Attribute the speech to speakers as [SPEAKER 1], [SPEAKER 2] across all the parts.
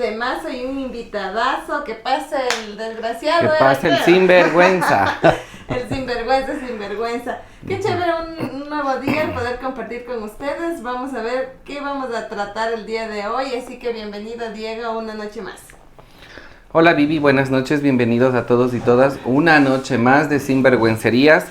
[SPEAKER 1] temazo y un invitadazo. Que pase el desgraciado.
[SPEAKER 2] Que pase el sinvergüenza.
[SPEAKER 1] El sinvergüenza. Qué chévere un nuevo día el poder compartir con ustedes. Vamos a ver qué vamos a tratar el día de hoy. Así que bienvenido, Diego, una noche más.
[SPEAKER 2] Hola Vivi, buenas noches, bienvenidos a todos y todas. Una noche más de Sinvergüencerías.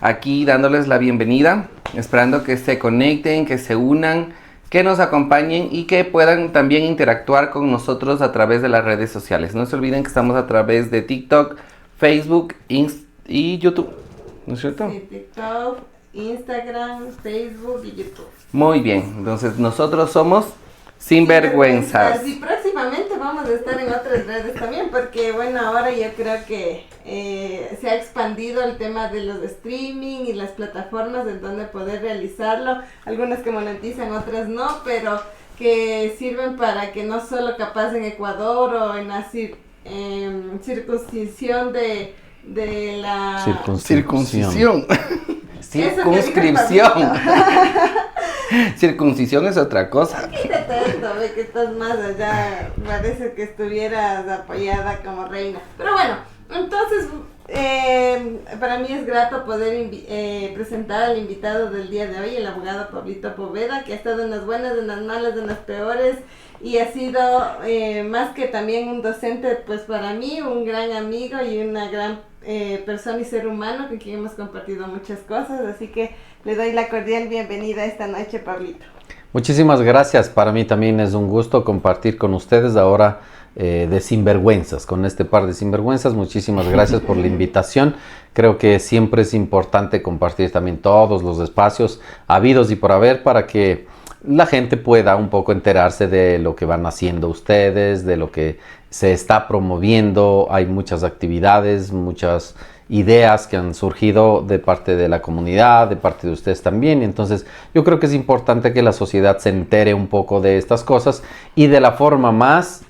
[SPEAKER 2] Aquí dándoles la bienvenida, esperando que se conecten, que se unan, que nos acompañen y que puedan también interactuar con nosotros a través de las redes sociales. No se olviden que estamos a través de TikTok, Facebook y YouTube, ¿no es cierto?
[SPEAKER 1] Sí, TikTok, Instagram, Facebook y YouTube.
[SPEAKER 2] Muy bien, entonces nosotros somos Sinvergüenzas.
[SPEAKER 1] Y próximamente vamos a estar en otras redes también, porque bueno, ahora yo creo que se ha expandido el tema de los streaming y las plataformas en donde poder realizarlo, algunas que monetizan, otras no, pero que sirven para que no solo capaz en Ecuador o en la circuncisión de la...
[SPEAKER 2] Circuncisión. Circunscripción. Circuncisión es otra cosa.
[SPEAKER 1] Quítate esto, ve que estás más allá, parece que estuvieras apoyada como reina. Pero bueno, entonces para mí es grato poder presentar al invitado del día de hoy, el abogado Pablito Poveda, que ha estado en las buenas, en las malas, en las peores, y ha sido más que también un docente, pues para mí un gran amigo y una gran persona y ser humano con quien hemos compartido muchas cosas, así que le doy la cordial bienvenida esta noche, Pablito.
[SPEAKER 3] Muchísimas gracias, para mí también es un gusto compartir con ustedes ahora de sinvergüenzas, con este par de sinvergüenzas. Muchísimas gracias por la invitación. Creo que siempre es importante compartir también todos los espacios habidos y por haber para que la gente pueda un poco enterarse de lo que van haciendo ustedes, de lo que se está promoviendo. Hay muchas actividades, muchas ideas que han surgido de parte de la comunidad, de parte de ustedes también. Entonces yo creo que es importante que la sociedad se entere un poco de estas cosas y de la forma más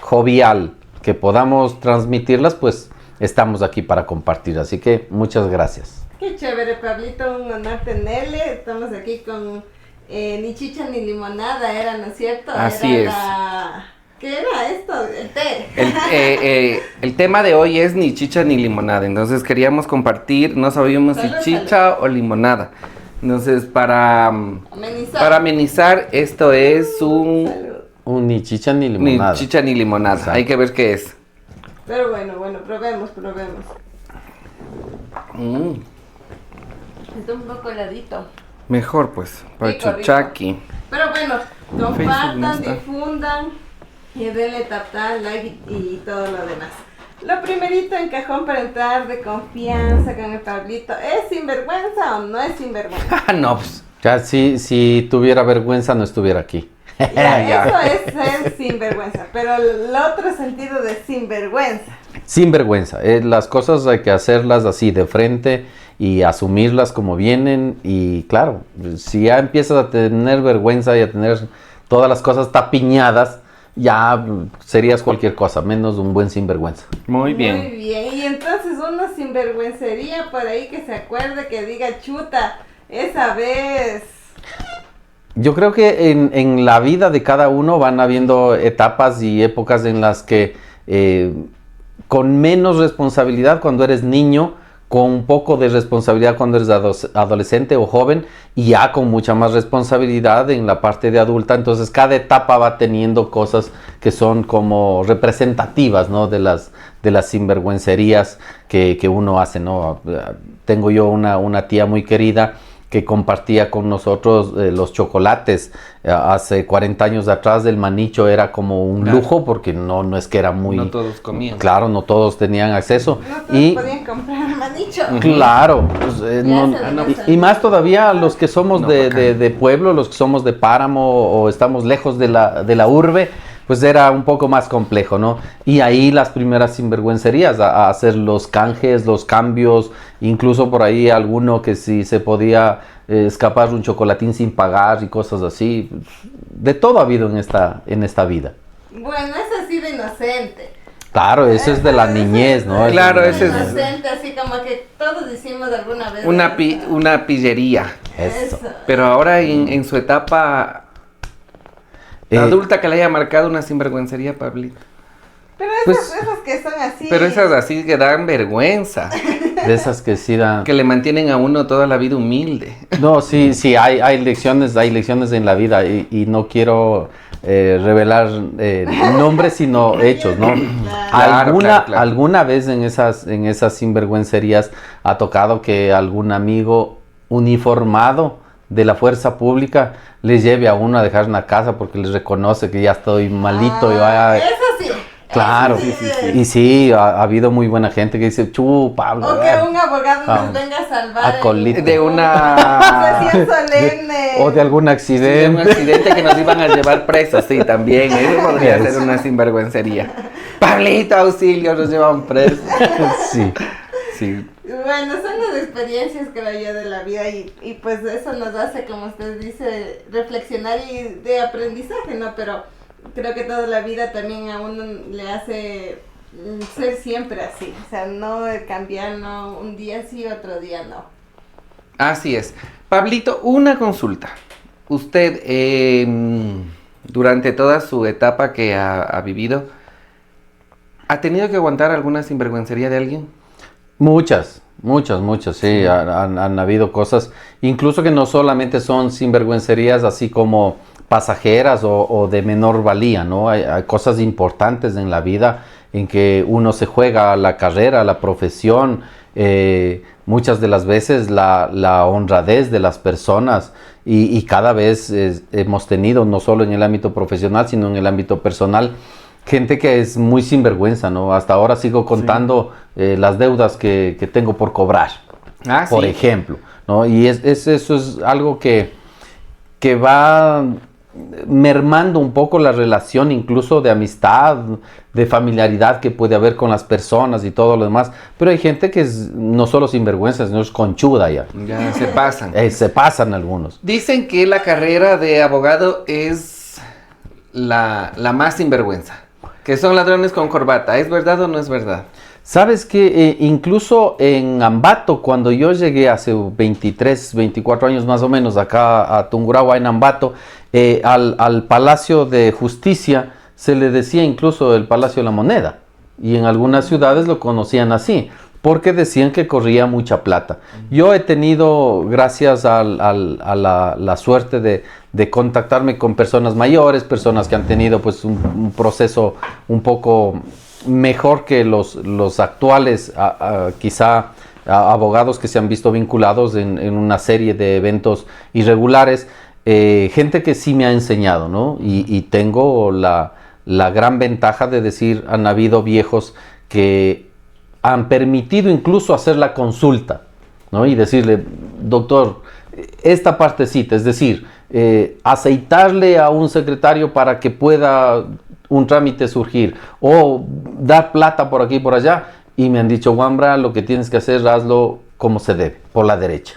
[SPEAKER 3] jovial que podamos transmitirlas, pues estamos aquí para compartir. Así que muchas gracias.
[SPEAKER 1] Qué chévere, Pablito, un honor tenerle. Estamos aquí con ni chicha ni limonada, era, ¿no es cierto?
[SPEAKER 2] Así
[SPEAKER 1] era
[SPEAKER 2] es.
[SPEAKER 1] ¿Qué era esto? El té.
[SPEAKER 2] El tema de hoy es ni chicha ni limonada, entonces queríamos compartir, no sabíamos si chicha o limonada. Entonces para amenizar esto es un
[SPEAKER 3] ni chicha ni limonada.
[SPEAKER 2] Ni chicha ni limonada, exacto. Hay que ver qué es.
[SPEAKER 1] Pero bueno, probemos. Está un poco heladito.
[SPEAKER 2] Mejor pues, para chuchaqui.
[SPEAKER 1] Pero bueno, compartan, difundan y denle tap, like y todo lo demás. Lo primerito en cajón para entrar de confianza con el Pablito, ¿es sinvergüenza o no es sinvergüenza?
[SPEAKER 3] No, pues ya si tuviera vergüenza no estuviera aquí.
[SPEAKER 1] Ya, eso es ser sinvergüenza, pero el otro sentido de sinvergüenza.
[SPEAKER 3] Sinvergüenza, las cosas hay que hacerlas así de frente y asumirlas como vienen, y claro, si ya empiezas a tener vergüenza y a tener todas las cosas tapiñadas, ya serías cualquier cosa, menos un buen sinvergüenza.
[SPEAKER 2] Muy bien.
[SPEAKER 1] Muy bien, y entonces uno sinvergüencería por ahí que se acuerde, que diga chuta, esa vez.
[SPEAKER 3] Yo creo que en la vida de cada uno van habiendo etapas y épocas en las que con menos responsabilidad cuando eres niño, con un poco de responsabilidad cuando eres adolescente o joven, y ya con mucha más responsabilidad en la parte de adulta. Entonces cada etapa va teniendo cosas que son como representativas, ¿no? de las sinvergüencerías que uno hace, ¿no? Tengo yo una tía muy querida que compartía con nosotros los chocolates. Hace 40 años atrás el manicho era como un lujo, porque no es que era muy...
[SPEAKER 2] No todos comían.
[SPEAKER 3] Claro, no todos tenían acceso.
[SPEAKER 1] No todos podían comprar manicho.
[SPEAKER 3] Claro. Pues, y más todavía los que somos de pueblo, los que somos de páramo o estamos lejos de la urbe, pues era un poco más complejo, ¿no? Y ahí las primeras sinvergüencerías, a hacer los canjes, los cambios, incluso por ahí alguno que si se podía escapar un chocolatín sin pagar y cosas así. De todo ha habido en esta vida.
[SPEAKER 1] Bueno, eso ha sido inocente.
[SPEAKER 3] Claro, eso es de la niñez, ¿no?
[SPEAKER 2] Claro,
[SPEAKER 1] eso es inocente, así como que todos hicimos alguna vez.
[SPEAKER 2] Una pillería.
[SPEAKER 3] Eso.
[SPEAKER 2] Pero ahora en su etapa... Adulta que le haya marcado una sinvergüencería, Pablito.
[SPEAKER 1] Pero
[SPEAKER 3] Pues-
[SPEAKER 1] esas que son así.
[SPEAKER 2] Pero esas así que dan vergüenza.
[SPEAKER 3] De esas que sí dan...
[SPEAKER 2] Que le mantienen a uno toda la vida humilde.
[SPEAKER 3] No, sí, hay lecciones en la vida y no quiero revelar nombres sino hechos, ¿no?
[SPEAKER 2] Claro, claro.
[SPEAKER 3] Alguna vez en esas sinvergüencerías ha tocado que algún amigo uniformado de la fuerza pública les lleve a uno a dejar una casa porque les reconoce que ya estoy malito.
[SPEAKER 1] Eso sí.
[SPEAKER 3] Claro,
[SPEAKER 1] Eso sí.
[SPEAKER 3] y sí, ha habido muy buena gente que dice, Pablo.
[SPEAKER 1] O que un abogado
[SPEAKER 3] Vamos.
[SPEAKER 1] nos venga a salvar.
[SPEAKER 3] Acolito.
[SPEAKER 2] De una...
[SPEAKER 1] Sesión solemne.
[SPEAKER 3] O de algún
[SPEAKER 2] de un
[SPEAKER 3] accidente.
[SPEAKER 2] accidente que nos iban a llevar presos, sí, también. Eso podría ser una sinvergüencería. Pablito, auxilio, nos llevan presos.
[SPEAKER 3] Sí.
[SPEAKER 2] Sí.
[SPEAKER 1] Bueno, son las experiencias, creo yo, de la vida y pues eso nos hace, como usted dice, reflexionar y de aprendizaje, ¿no? Pero creo que toda la vida también a uno le hace ser siempre así, o sea, no cambiar, no, un día sí, otro día no.
[SPEAKER 2] Así es. Pablito, una consulta. Usted, durante toda su etapa que ha vivido, ¿ha tenido que aguantar alguna sinvergüencería de alguien?
[SPEAKER 3] Muchas, sí, han habido cosas, incluso que no solamente son sinvergüencerías así como pasajeras o de menor valía, ¿no? Hay cosas importantes en la vida en que uno se juega la carrera, la profesión, muchas de las veces la honradez de las personas y cada vez hemos tenido, no solo en el ámbito profesional, sino en el ámbito personal, gente que es muy sinvergüenza, ¿no? Hasta ahora sigo contando las deudas que tengo por cobrar, por ejemplo, ¿no? Y eso es algo que va mermando un poco la relación incluso de amistad, de familiaridad que puede haber con las personas y todo lo demás. Pero hay gente que es no solo sinvergüenza, sino es conchuda ya.
[SPEAKER 2] Ya se pasan.
[SPEAKER 3] Se pasan algunos.
[SPEAKER 2] Dicen que la carrera de abogado es la más sinvergüenza. Que son ladrones con corbata. ¿Es verdad o no es verdad?
[SPEAKER 3] Sabes que incluso en Ambato, cuando yo llegué hace 23, 24 años más o menos acá a Tungurahua en Ambato, al Palacio de Justicia se le decía incluso el Palacio de la Moneda. Y en algunas ciudades lo conocían así, porque decían que corría mucha plata. Yo he tenido, gracias a la suerte de contactarme con personas mayores, personas que han tenido pues un proceso un poco mejor que los actuales, quizá abogados que se han visto vinculados en una serie de eventos irregulares, gente que sí me ha enseñado, ¿no? Y tengo la gran ventaja de decir, han habido viejos que han permitido incluso hacer la consulta, ¿no? Y decirle, doctor, esta partecita, es decir, aceitarle a un secretario para que pueda un trámite surgir o dar plata por aquí y por allá, y me han dicho, Wambra, lo que tienes que hacer, hazlo como se debe, por la derecha.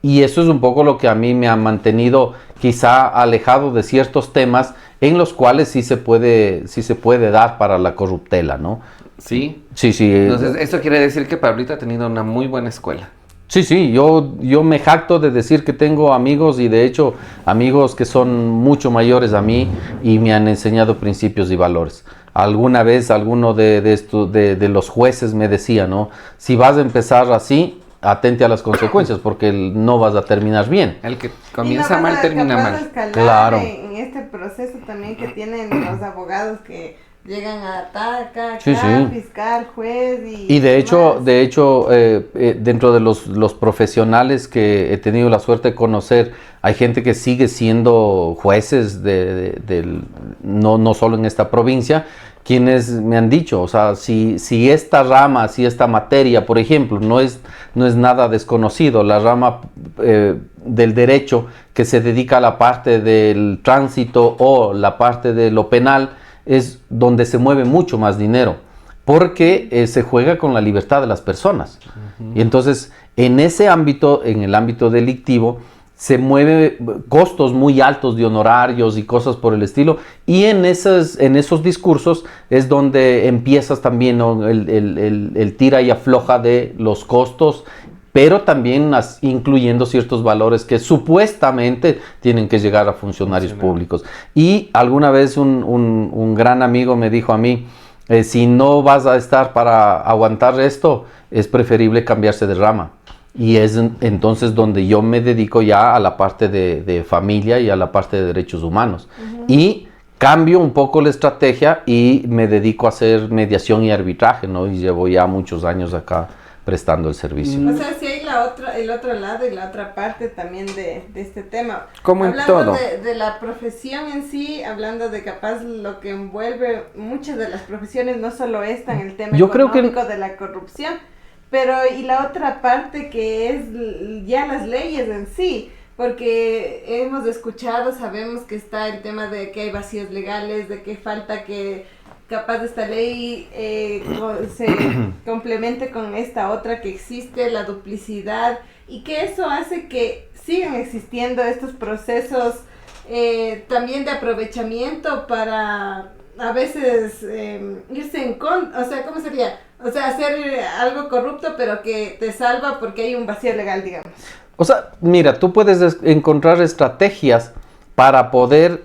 [SPEAKER 3] Y eso es un poco lo que a mí me ha mantenido quizá alejado de ciertos temas en los cuales sí se puede dar para la corruptela, ¿no?
[SPEAKER 2] Sí.
[SPEAKER 3] Sí.
[SPEAKER 2] Entonces, eso quiere decir que Pablito ha tenido una muy buena escuela.
[SPEAKER 3] Sí, yo me jacto de decir que tengo amigos y de hecho amigos que son mucho mayores a mí y me han enseñado principios y valores. Alguna vez alguno de los jueces me decía, ¿no? Si vas a empezar así, atente a las consecuencias porque no vas a terminar bien.
[SPEAKER 2] El que comienza mal termina mal.
[SPEAKER 3] Claro.
[SPEAKER 1] En este proceso también que tienen los abogados que llegan a atacar,
[SPEAKER 3] Sí.
[SPEAKER 1] fiscal, juez
[SPEAKER 3] Y de hecho, dentro de los profesionales que he tenido la suerte de conocer, hay gente que sigue siendo jueces no solo en esta provincia, quienes me han dicho, o sea, si esta rama, si esta materia, por ejemplo, no es nada desconocido, la rama del derecho que se dedica a la parte del tránsito o la parte de lo penal, es donde se mueve mucho más dinero, porque se juega con la libertad de las personas. Y entonces, en ese ámbito, en el ámbito delictivo, se mueve costos muy altos de honorarios y cosas por el estilo, y en esos discursos es donde empiezas también, ¿no? el tira y afloja de los costos pero también incluyendo ciertos valores que supuestamente tienen que llegar a funcionarios públicos. Y alguna vez un gran amigo me dijo a mí, si no vas a estar para aguantar esto, es preferible cambiarse de rama. Y es entonces donde yo me dedico ya a la parte de familia y a la parte de derechos humanos. Y cambio un poco la estrategia y me dedico a hacer mediación y arbitraje, ¿no? Y llevo ya muchos años acá prestando el servicio.
[SPEAKER 1] O sea, si hay el otro lado y la otra parte también de este tema.
[SPEAKER 2] Como en todo.
[SPEAKER 1] Hablando de la profesión en sí, hablando de capaz lo que envuelve muchas de las profesiones, no solo esta en el tema económico de la corrupción, pero y la otra parte que es ya las leyes en sí. Porque hemos escuchado, sabemos que está el tema de que hay vacíos legales, de que falta que capaz esta ley se complemente con esta otra que existe, la duplicidad, y que eso hace que sigan existiendo estos procesos también de aprovechamiento para a veces irse en contra, o sea, ¿cómo sería? O sea, hacer algo corrupto pero que te salva porque hay un vacío legal, digamos.
[SPEAKER 3] O sea, mira, tú puedes encontrar estrategias para poder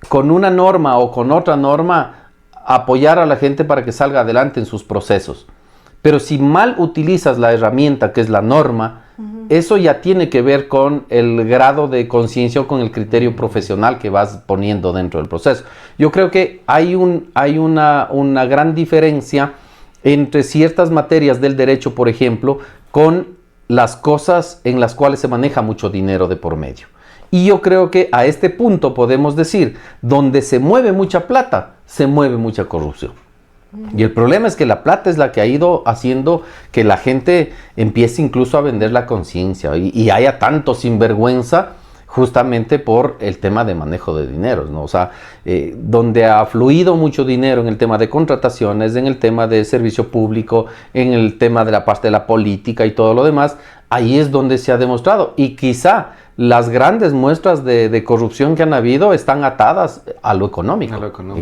[SPEAKER 3] con una norma o con otra norma apoyar a la gente para que salga adelante en sus procesos. Pero si mal utilizas la herramienta que es la norma, eso ya tiene que ver con el grado de conciencia o con el criterio profesional que vas poniendo dentro del proceso. Yo creo que hay una gran diferencia entre ciertas materias del derecho, por ejemplo, con las cosas en las cuales se maneja mucho dinero de por medio. Y yo creo que a este punto podemos decir, donde se mueve mucha plata, se mueve mucha corrupción. Y el problema es que la plata es la que ha ido haciendo que la gente empiece incluso a vender la conciencia y haya tanto sinvergüenza justamente por el tema de manejo de dineros, ¿no? O sea, donde ha fluido mucho dinero en el tema de contrataciones, en el tema de servicio público, en el tema de la parte de la política y todo lo demás, ahí es donde se ha demostrado. Y quizá las grandes muestras de corrupción que han habido están atadas a lo económico.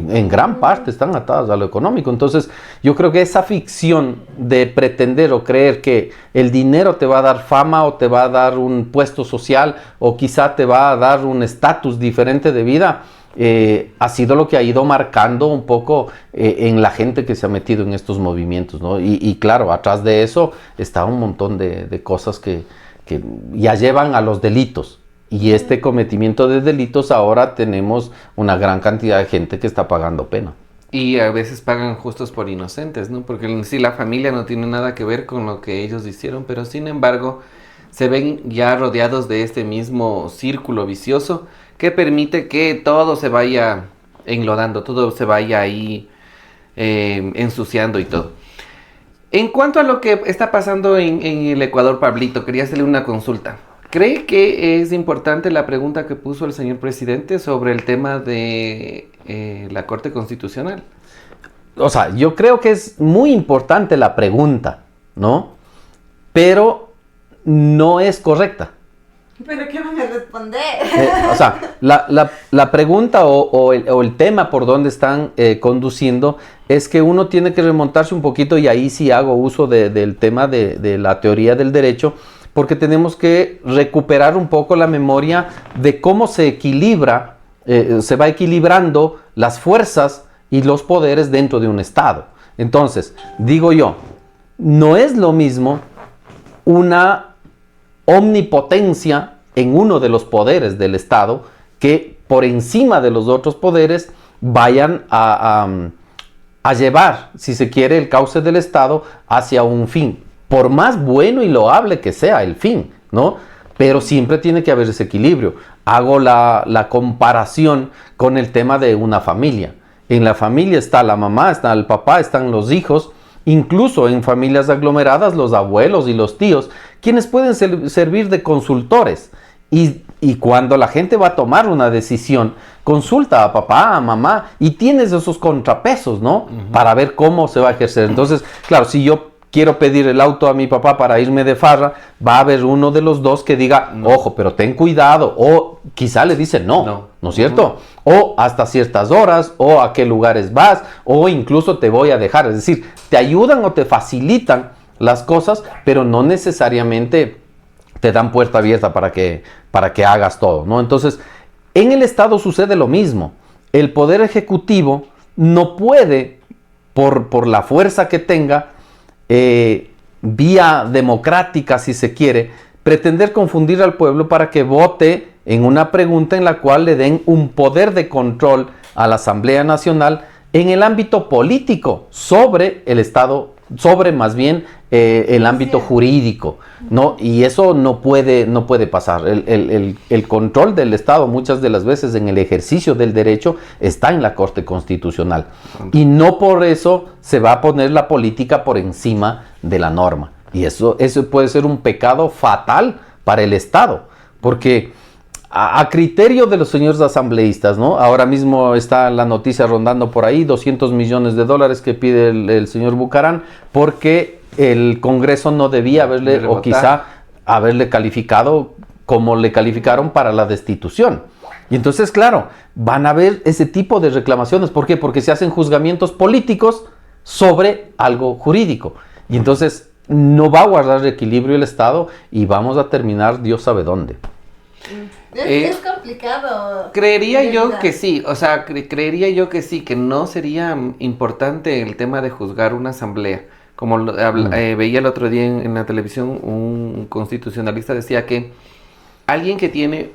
[SPEAKER 3] En gran parte están atadas a lo económico. Entonces, yo creo que esa ficción de pretender o creer que el dinero te va a dar fama o te va a dar un puesto social o quizá te va a dar un estatus diferente de vida, ha sido lo que ha ido marcando un poco en la gente que se ha metido en estos movimientos, ¿no? Y claro, atrás de eso está un montón de cosas que ya llevan a los delitos. Y este cometimiento de delitos ahora tenemos una gran cantidad de gente que está pagando pena.
[SPEAKER 2] Y a veces pagan justos por inocentes, ¿no? Porque en sí la familia no tiene nada que ver con lo que ellos hicieron, pero sin embargo se ven ya rodeados de este mismo círculo vicioso que permite que todo se vaya enlodando, todo se vaya ahí ensuciando y todo. En cuanto a lo que está pasando en el Ecuador, Pablito, quería hacerle una consulta. ¿Cree que es importante la pregunta que puso el señor presidente sobre el tema de la Corte Constitucional?
[SPEAKER 3] O sea, yo creo que es muy importante la pregunta, ¿no? Pero no es correcta.
[SPEAKER 1] ¿Pero qué van a responder?
[SPEAKER 3] O sea, la pregunta o el tema por donde están conduciendo es que uno tiene que remontarse un poquito, y ahí sí hago uso del tema de la teoría del derecho, porque tenemos que recuperar un poco la memoria de cómo se equilibra, se va equilibrando las fuerzas y los poderes dentro de un Estado. Entonces, digo yo, no es lo mismo una omnipotencia en uno de los poderes del Estado que por encima de los otros poderes vayan a llevar, si se quiere, el cauce del Estado hacia un fin, por más bueno y loable que sea el fin, ¿no? Pero siempre tiene que haber ese equilibrio. Hago la comparación con el tema de una familia. En la familia está la mamá, está el papá, están los hijos. Incluso en familias aglomeradas, los abuelos y los tíos, quienes pueden servir de consultores. Y cuando la gente va a tomar una decisión, consulta a papá, a mamá, y tienes esos contrapesos, ¿no? Para ver cómo se va a ejercer. Entonces, claro, si yo quiero pedir el auto a mi papá para irme de farra, va a haber uno de los dos que diga, ojo, pero ten cuidado, o quizá le dice no es cierto? O hasta ciertas horas, o a qué lugares vas, o incluso te voy a dejar. Es decir, te ayudan o te facilitan las cosas, pero no necesariamente te dan puerta abierta para que hagas todo, ¿no? Entonces, en el Estado sucede lo mismo. El Poder Ejecutivo no puede, por la fuerza que tenga, vía democrática, si se quiere, pretender confundir al pueblo para que vote en una pregunta en la cual le den un poder de control a la Asamblea Nacional en el ámbito político sobre el Estado, sobre más bien el ámbito jurídico, ¿no? Y eso no puede pasar. El control del Estado muchas de las veces en el ejercicio del derecho está en la Corte Constitucional. Y no por eso se va a poner la política por encima de la norma. Y eso puede ser un pecado fatal para el Estado, porque a criterio de los señores asambleístas, ¿no? Ahora mismo está la noticia rondando por ahí, $200 millones que pide el señor Bucaram, porque el Congreso no debía haberle, o quizá haberle calificado como le calificaron para la destitución. Y entonces, claro, van a haber ese tipo de reclamaciones. ¿Por qué? Porque se hacen juzgamientos políticos sobre algo jurídico. Y entonces no va a guardar equilibrio el Estado y vamos a terminar Dios sabe dónde.
[SPEAKER 1] Es complicado.
[SPEAKER 2] Creería yo que sí, o sea, creería yo que sí, que no sería importante el tema de juzgar una asamblea. Como veía el otro día en la televisión, un constitucionalista decía que alguien que tiene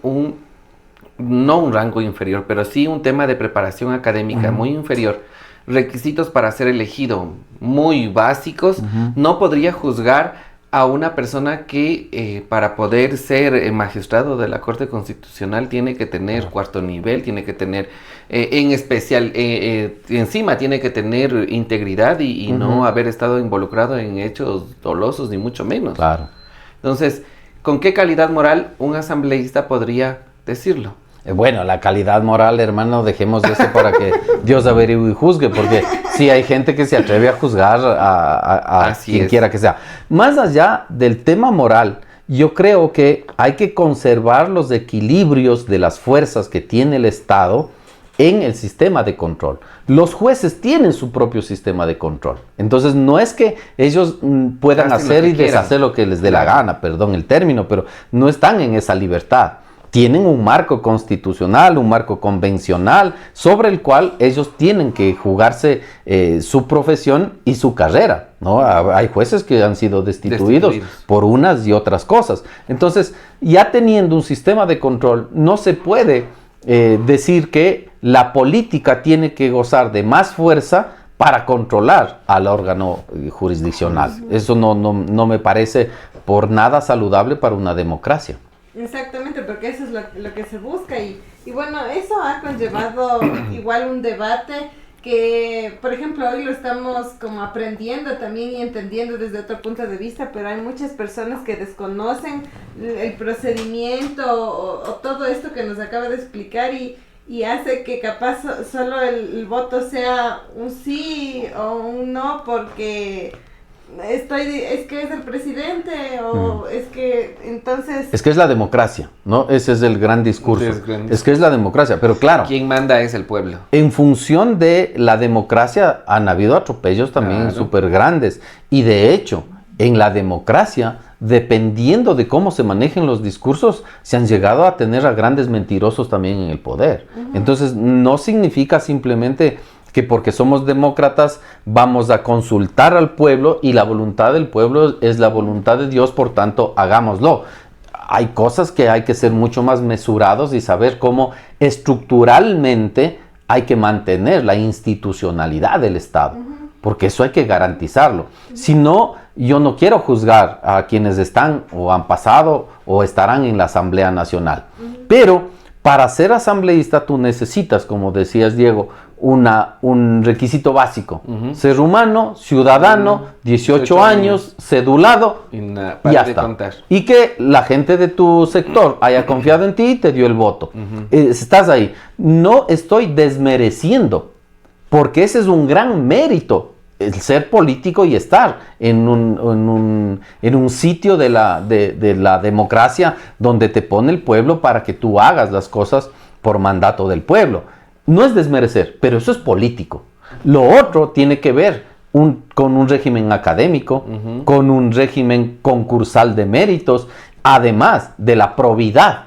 [SPEAKER 2] no un rango inferior, pero sí un tema de preparación académica muy inferior, requisitos para ser elegido muy básicos, no podría juzgar a una persona que para poder ser magistrado de la Corte Constitucional tiene que tener cuarto nivel, tiene que tener, en especial, encima tiene que tener integridad y no haber estado involucrado en hechos dolosos, ni mucho menos.
[SPEAKER 3] Claro.
[SPEAKER 2] Entonces, ¿con qué calidad moral un asambleísta podría decirlo?
[SPEAKER 3] Bueno, la calidad moral, hermano, dejemos eso para que Dios averigüe y juzgue, porque sí hay gente que se atreve a juzgar a quien quiera que sea. Más allá del tema moral, yo creo que hay que conservar los equilibrios de las fuerzas que tiene el Estado en el sistema de control. Los jueces tienen su propio sistema de control. Entonces, no es que ellos puedan hacer y deshacer lo que les dé la gana, perdón el término, pero no están en esa libertad. Tienen un marco constitucional, un marco convencional, sobre el cual ellos tienen que jugarse su profesión y su carrera, ¿no? Hay jueces que han sido destituidos por unas y otras cosas. Entonces, ya teniendo un sistema de control, no se puede decir que la política tiene que gozar de más fuerza para controlar al órgano jurisdiccional. Eso no me parece por nada saludable para una democracia.
[SPEAKER 1] Exactamente, porque eso es lo que se busca y bueno, eso ha conllevado igual un debate que, por ejemplo, hoy lo estamos como aprendiendo también y entendiendo desde otro punto de vista, pero hay muchas personas que desconocen el procedimiento o todo esto que nos acaba de explicar y hace que capaz solo el voto sea un sí o un no porque es que es el presidente o es que entonces...
[SPEAKER 3] Es que es la democracia, ¿no? Ese es el gran discurso. Es que es la democracia, pero claro...
[SPEAKER 2] Quien manda es el pueblo.
[SPEAKER 3] En función de la democracia han habido atropellos también súper grandes. Y de hecho, en la democracia, dependiendo de cómo se manejen los discursos, se han llegado a tener a grandes mentirosos también en el poder. Entonces, no significa simplemente que porque somos demócratas vamos a consultar al pueblo y la voluntad del pueblo es la voluntad de Dios, por tanto, hagámoslo. Hay cosas que hay que ser mucho más mesurados y saber cómo estructuralmente hay que mantener la institucionalidad del Estado, porque eso hay que garantizarlo. Si no, yo no quiero juzgar a quienes están o han pasado o estarán en la Asamblea Nacional, pero para ser asambleísta tú necesitas, como decías Diego, un requisito básico. Ser humano, ciudadano, 18 años, cedulado y ya está. Y que la gente de tu sector haya confiado en ti y te dio el voto. Estás ahí. No estoy desmereciendo, porque ese es un gran mérito, el ser político y estar en un sitio de la democracia donde te pone el pueblo para que tú hagas las cosas por mandato del pueblo. No es desmerecer, pero eso es político. Lo otro tiene que ver con un régimen académico, con un régimen concursal de méritos, además de la probidad,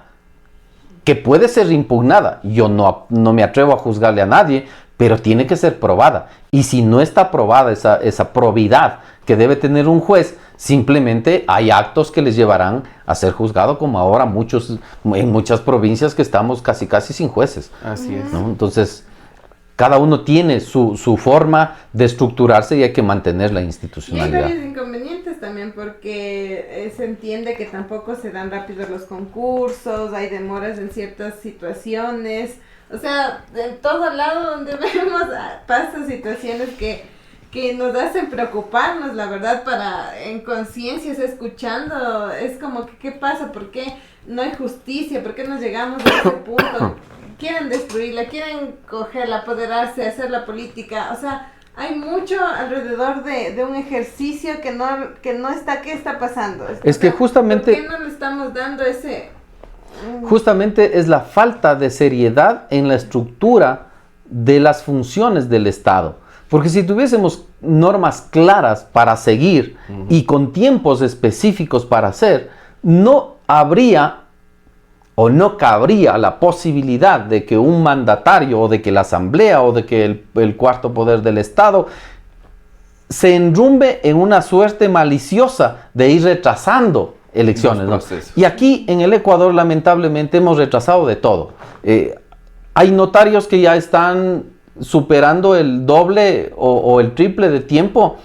[SPEAKER 3] que puede ser impugnada. Yo no me atrevo a juzgarle a nadie, pero tiene que ser probada. Y si no está probada esa probidad que debe tener un juez, simplemente hay actos que les llevarán a ser juzgado, como ahora en muchas provincias que estamos casi sin jueces.
[SPEAKER 2] Así es.
[SPEAKER 3] ¿No? Entonces, cada uno tiene su forma de estructurarse y hay que mantener la
[SPEAKER 1] Y hay
[SPEAKER 3] institucionalidad.
[SPEAKER 1] varios inconvenientes también porque se entiende que tampoco se dan rápido los concursos, hay demoras en ciertas situaciones, o sea, en todo lado donde vemos pasan situaciones que nos hacen preocuparnos, la verdad, en conciencias, escuchando, es como que ¿qué pasa? ¿Por qué no hay justicia? ¿Por qué nos llegamos a ese punto? Quieren destruirla, quieren cogerla, apoderarse, hacer la política, o sea, hay mucho alrededor de un ejercicio que no está, ¿qué está pasando?
[SPEAKER 3] Es que justamente...
[SPEAKER 1] ¿Por qué no le estamos dando ese...?
[SPEAKER 3] Justamente es la falta de seriedad en la estructura de las funciones del Estado. Porque si tuviésemos normas claras para seguir y con tiempos específicos para hacer, no habría o no cabría la posibilidad de que un mandatario o de que la Asamblea o de que el cuarto poder del Estado se enrumbe en una suerte maliciosa de ir retrasando elecciones, ¿no? Y aquí en el Ecuador lamentablemente hemos retrasado de todo. Hay notarios que ya están superando el doble o el triple de tiempo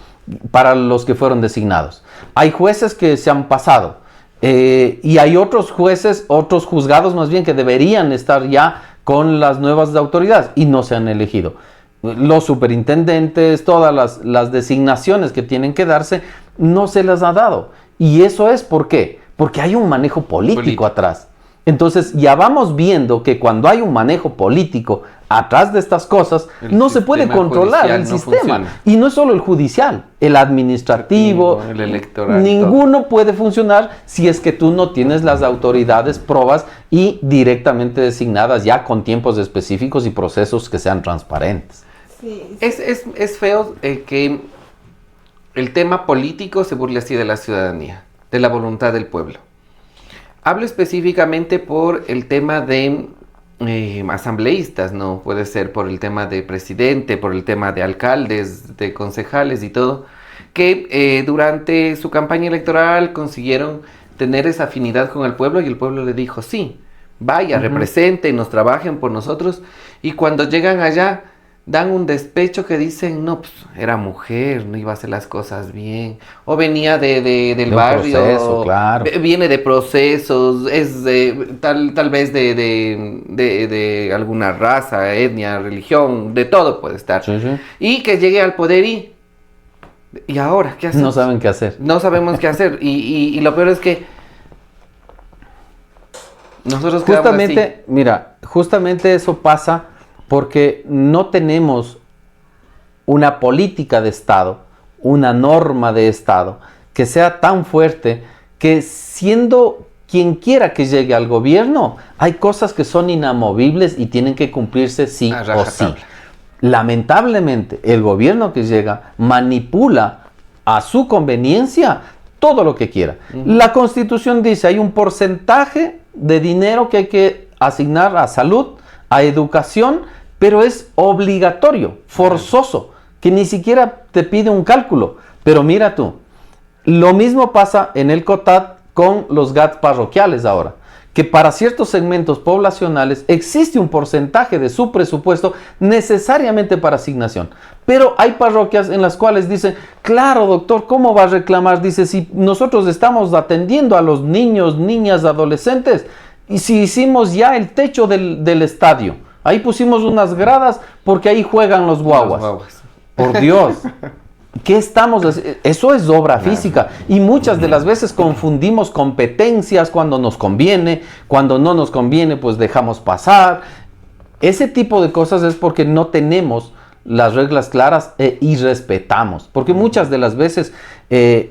[SPEAKER 3] para los que fueron designados. Hay jueces que se han pasado y hay otros jueces, otros juzgados más bien, que deberían estar ya con las nuevas autoridades y no se han elegido. Los superintendentes, todas las designaciones que tienen que darse, no se las ha dado. Y eso es ¿por qué? Porque hay un manejo político atrás. Entonces ya vamos viendo que cuando hay un manejo político atrás de estas cosas, no se puede controlar el sistema. Y no es solo el judicial, el administrativo,
[SPEAKER 2] el electoral.
[SPEAKER 3] Ninguno puede funcionar si es que tú no tienes las autoridades probas y directamente designadas ya con tiempos específicos y procesos que sean transparentes.
[SPEAKER 1] Sí.
[SPEAKER 2] Es feo que el tema político se burle así de la ciudadanía, de la voluntad del pueblo. Hablo específicamente por el tema de asambleístas, ¿no? Puede ser por el tema de presidente, por el tema de alcaldes, de concejales y todo, que durante su campaña electoral consiguieron tener esa afinidad con el pueblo y el pueblo le dijo, sí, vaya, representen, nos trabajen por nosotros, y cuando llegan allá dan un despecho que dicen, no, pues era mujer, no iba a hacer las cosas bien, o venía del barrio,
[SPEAKER 3] proceso, claro.
[SPEAKER 2] Viene de procesos, es tal vez de alguna raza, etnia, religión, de todo puede estar.
[SPEAKER 3] Sí, sí.
[SPEAKER 2] Y que llegue al poder ¿y ahora qué hacemos?
[SPEAKER 3] No saben qué hacer.
[SPEAKER 2] No sabemos qué hacer, y lo peor es que nosotros
[SPEAKER 3] justamente, mira, justamente eso pasa porque no tenemos una política de Estado, una norma de Estado que sea tan fuerte que siendo quien quiera que llegue al gobierno, hay cosas que son inamovibles y tienen que cumplirse sí o sí. Lamentablemente, el gobierno que llega manipula a su conveniencia todo lo que quiera. La Constitución dice, hay un porcentaje de dinero que hay que asignar a salud, a educación, pero es obligatorio, forzoso, que ni siquiera te pide un cálculo. Pero mira tú, lo mismo pasa en el COTAD con los GATS parroquiales ahora, que para ciertos segmentos poblacionales existe un porcentaje de su presupuesto necesariamente para asignación. Pero hay parroquias en las cuales dicen, claro doctor, ¿cómo va a reclamar? Dice, si nosotros estamos atendiendo a los niños, niñas, adolescentes, y si hicimos ya el techo del estadio, ahí pusimos unas gradas porque ahí juegan los guaguas. Por Dios. ¿Qué estamos haciendo? Eso es obra física. Y muchas de las veces confundimos competencias cuando nos conviene. Cuando no nos conviene, pues dejamos pasar. Ese tipo de cosas es porque no tenemos las reglas claras y respetamos. Porque muchas de las veces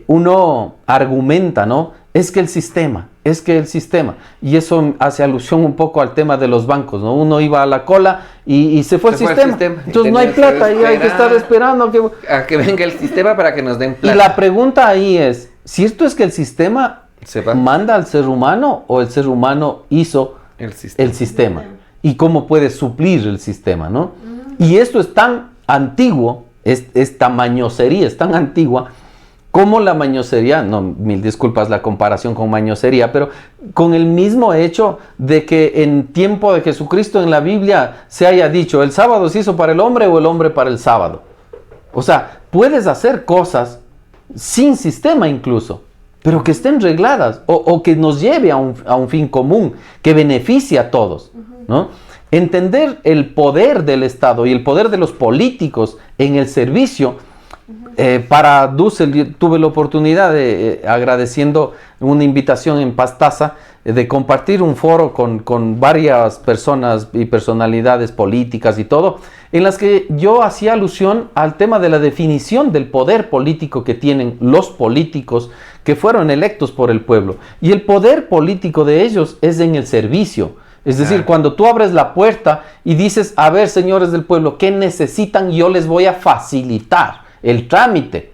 [SPEAKER 3] uno argumenta, ¿no? Es que el sistema. es que el sistema, y eso hace alusión un poco al tema de los bancos, ¿no? Uno iba a la cola y se fue el sistema. Entonces no hay plata y hay que estar esperando
[SPEAKER 2] a que venga el sistema para que nos den plata.
[SPEAKER 3] Y la pregunta ahí es, ¿cierto es que el sistema manda al ser humano o el ser humano hizo el sistema? ¿Y cómo puede suplir el sistema, no? Y esto es tan antiguo, esta mañosería es tan antigua, como la mañosería, no, mil disculpas la comparación con mañosería, pero con el mismo hecho de que en tiempo de Jesucristo en la Biblia se haya dicho, el sábado se hizo para el hombre o el hombre para el sábado. O sea, puedes hacer cosas sin sistema incluso, pero que estén regladas o que nos lleve a un fin común, que beneficie a todos, ¿no? Entender el poder del Estado y el poder de los políticos en el servicio. Para Dussel tuve la oportunidad de, agradeciendo una invitación en Pastaza, de compartir un foro con varias personas y personalidades políticas y todo, en las que yo hacía alusión al tema de la definición del poder político que tienen los políticos que fueron electos por el pueblo. Y el poder político de ellos es en el servicio. Es decir, cuando tú abres la puerta y dices, a ver, señores del pueblo, ¿qué necesitan? Yo les voy a facilitar el trámite.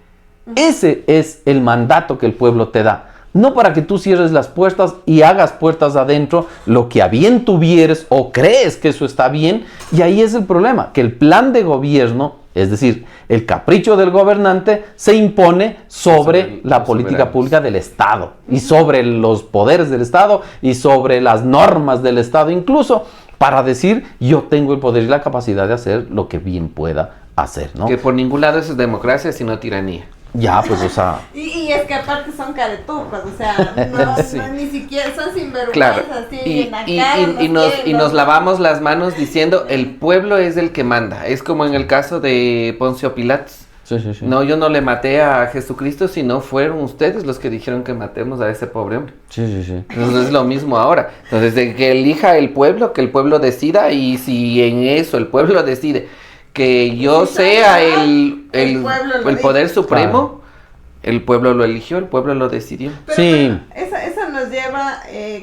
[SPEAKER 3] Ese es el mandato que el pueblo te da. No para que tú cierres las puertas y hagas puertas adentro lo que a bien tuvieres o crees que eso está bien. Y ahí es el problema, que el plan de gobierno, es decir, el capricho del gobernante, se impone sobre la política pública del Estado y sobre los poderes del Estado y sobre las normas del Estado, incluso para decir, yo tengo el poder y la capacidad de hacer lo que bien pueda hacer, ¿no?
[SPEAKER 2] Que por ningún lado eso es democracia, sino tiranía.
[SPEAKER 3] Ya, pues, o sea...
[SPEAKER 1] Y es que aparte son caretucos, o sea, no,
[SPEAKER 2] Sí.
[SPEAKER 1] no, ni siquiera son sinvergüenzas,
[SPEAKER 2] Claro,
[SPEAKER 1] así,
[SPEAKER 2] y,
[SPEAKER 1] en la
[SPEAKER 2] y-
[SPEAKER 1] cara,
[SPEAKER 2] y nos lavamos las manos diciendo el pueblo es el que manda. Es como en el caso de Poncio Pilatos.
[SPEAKER 3] Sí, sí, sí.
[SPEAKER 2] No, yo no le maté a Jesucristo, sino fueron ustedes los que dijeron que matemos a ese pobre hombre.
[SPEAKER 3] Sí, sí, sí.
[SPEAKER 2] Entonces es lo mismo ahora. Entonces, de que elija el pueblo, que el pueblo decida, y si en eso el pueblo decide que yo sea el poder supremo, el pueblo lo eligió, el pueblo lo decidió.
[SPEAKER 1] Pero
[SPEAKER 3] Sí.
[SPEAKER 1] bueno, eso nos lleva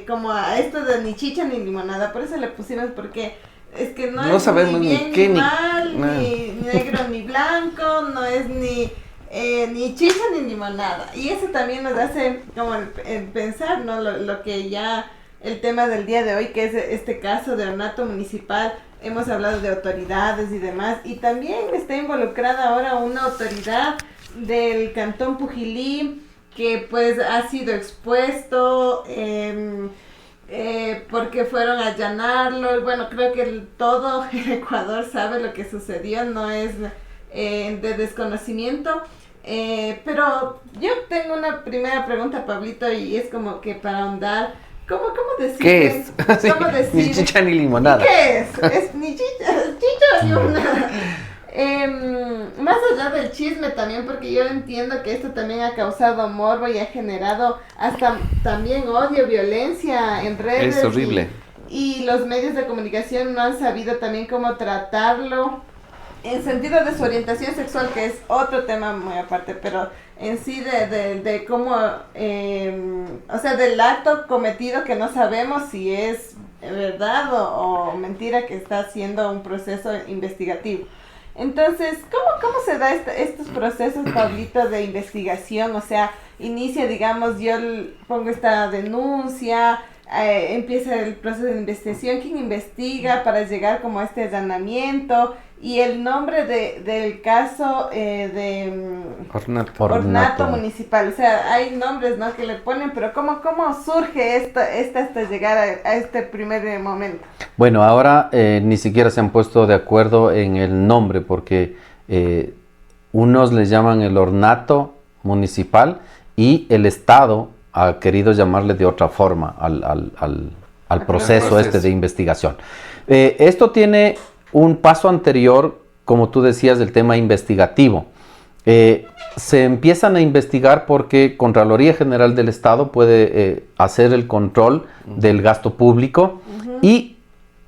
[SPEAKER 1] como a esto de ni chicha ni limonada, por eso le pusimos, porque es que no es
[SPEAKER 2] sabemos
[SPEAKER 1] ni
[SPEAKER 2] ni
[SPEAKER 1] bien
[SPEAKER 2] qué,
[SPEAKER 1] ni
[SPEAKER 2] ni
[SPEAKER 1] mal,
[SPEAKER 2] nada.
[SPEAKER 1] ni negro ni blanco, no es ni chicha ni limonada. Y eso también nos hace como el pensar, ¿no? Lo que ya, el tema del día de hoy, que es este caso de ornato municipal. Hemos hablado de autoridades y demás, y también está involucrada ahora una autoridad del Cantón Pujilí, que pues ha sido expuesto porque fueron a allanarlo. Bueno, creo que todo el Ecuador sabe lo que sucedió, no es de desconocimiento. Pero yo tengo una primera pregunta, Pablito, y es como que para ahondar. ¿Cómo decir?
[SPEAKER 2] ¿Qué es?
[SPEAKER 1] ¿Cómo decir?
[SPEAKER 2] Ni chicha ni limonada.
[SPEAKER 1] ¿Qué es? Es ni chicha ni limonada. Más allá del chisme también, porque yo entiendo que esto también ha causado morbo y ha generado hasta también odio, violencia en redes.
[SPEAKER 2] Es horrible.
[SPEAKER 1] Y los medios de comunicación no han sabido también cómo tratarlo en sentido de su orientación sexual, que es otro tema muy aparte, pero en sí de cómo, o sea, del acto cometido, que no sabemos si es verdad o mentira, que está haciendo un proceso investigativo. Entonces, ¿cómo se da estos procesos, Pablito, de investigación? O sea, inicia, digamos, yo pongo esta denuncia, empieza el proceso de investigación, ¿quién investiga para llegar como a este allanamiento? Y el nombre del caso de ornato municipal, o sea, hay nombres, ¿no?, que le ponen, pero ¿cómo surge esto hasta llegar a este primer momento?
[SPEAKER 3] Bueno, ahora ni siquiera se han puesto de acuerdo en el nombre, porque unos le llaman el ornato municipal y el Estado ha querido llamarle de otra forma al proceso este de investigación. Esto tiene un paso anterior, como tú decías, del tema investigativo. Se empiezan a investigar porque Contraloría General del Estado puede hacer el control del gasto público y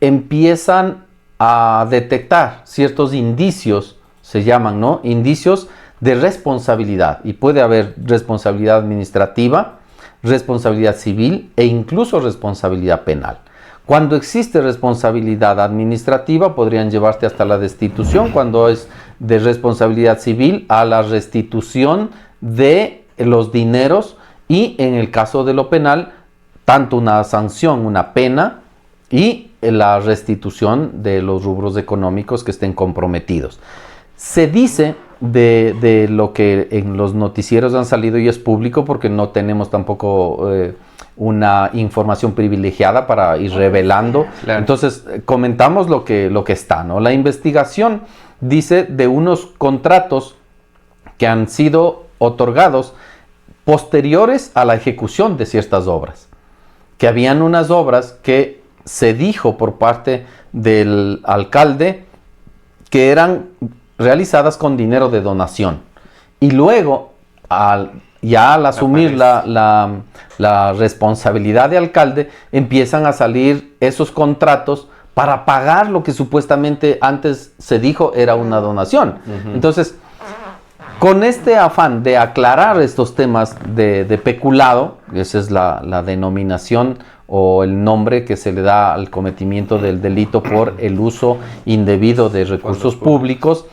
[SPEAKER 3] empiezan a detectar ciertos indicios, se llaman, ¿no?, indicios de responsabilidad, y puede haber responsabilidad administrativa, responsabilidad civil e incluso responsabilidad penal. Cuando existe responsabilidad administrativa, podrían llevarte hasta la destitución. Cuando es de responsabilidad civil, a la restitución de los dineros, y en el caso de lo penal, tanto una sanción, una pena, y la restitución de los rubros económicos que estén comprometidos. Se dice de lo que en los noticieros han salido, y es público porque no tenemos tampoco una información privilegiada para ir revelando.
[SPEAKER 2] Claro.
[SPEAKER 3] Entonces comentamos lo que está, ¿no? La investigación dice de unos contratos que han sido otorgados posteriores a la ejecución de ciertas obras, que habían unas obras que se dijo por parte del alcalde que eran realizadas con dinero de donación, y luego al asumir la responsabilidad de alcalde, empiezan a salir esos contratos para pagar lo que supuestamente antes se dijo era una donación. Entonces, con este afán de aclarar estos temas de peculado, esa es la denominación o el nombre que se le da al cometimiento del delito por el uso indebido de recursos públicos,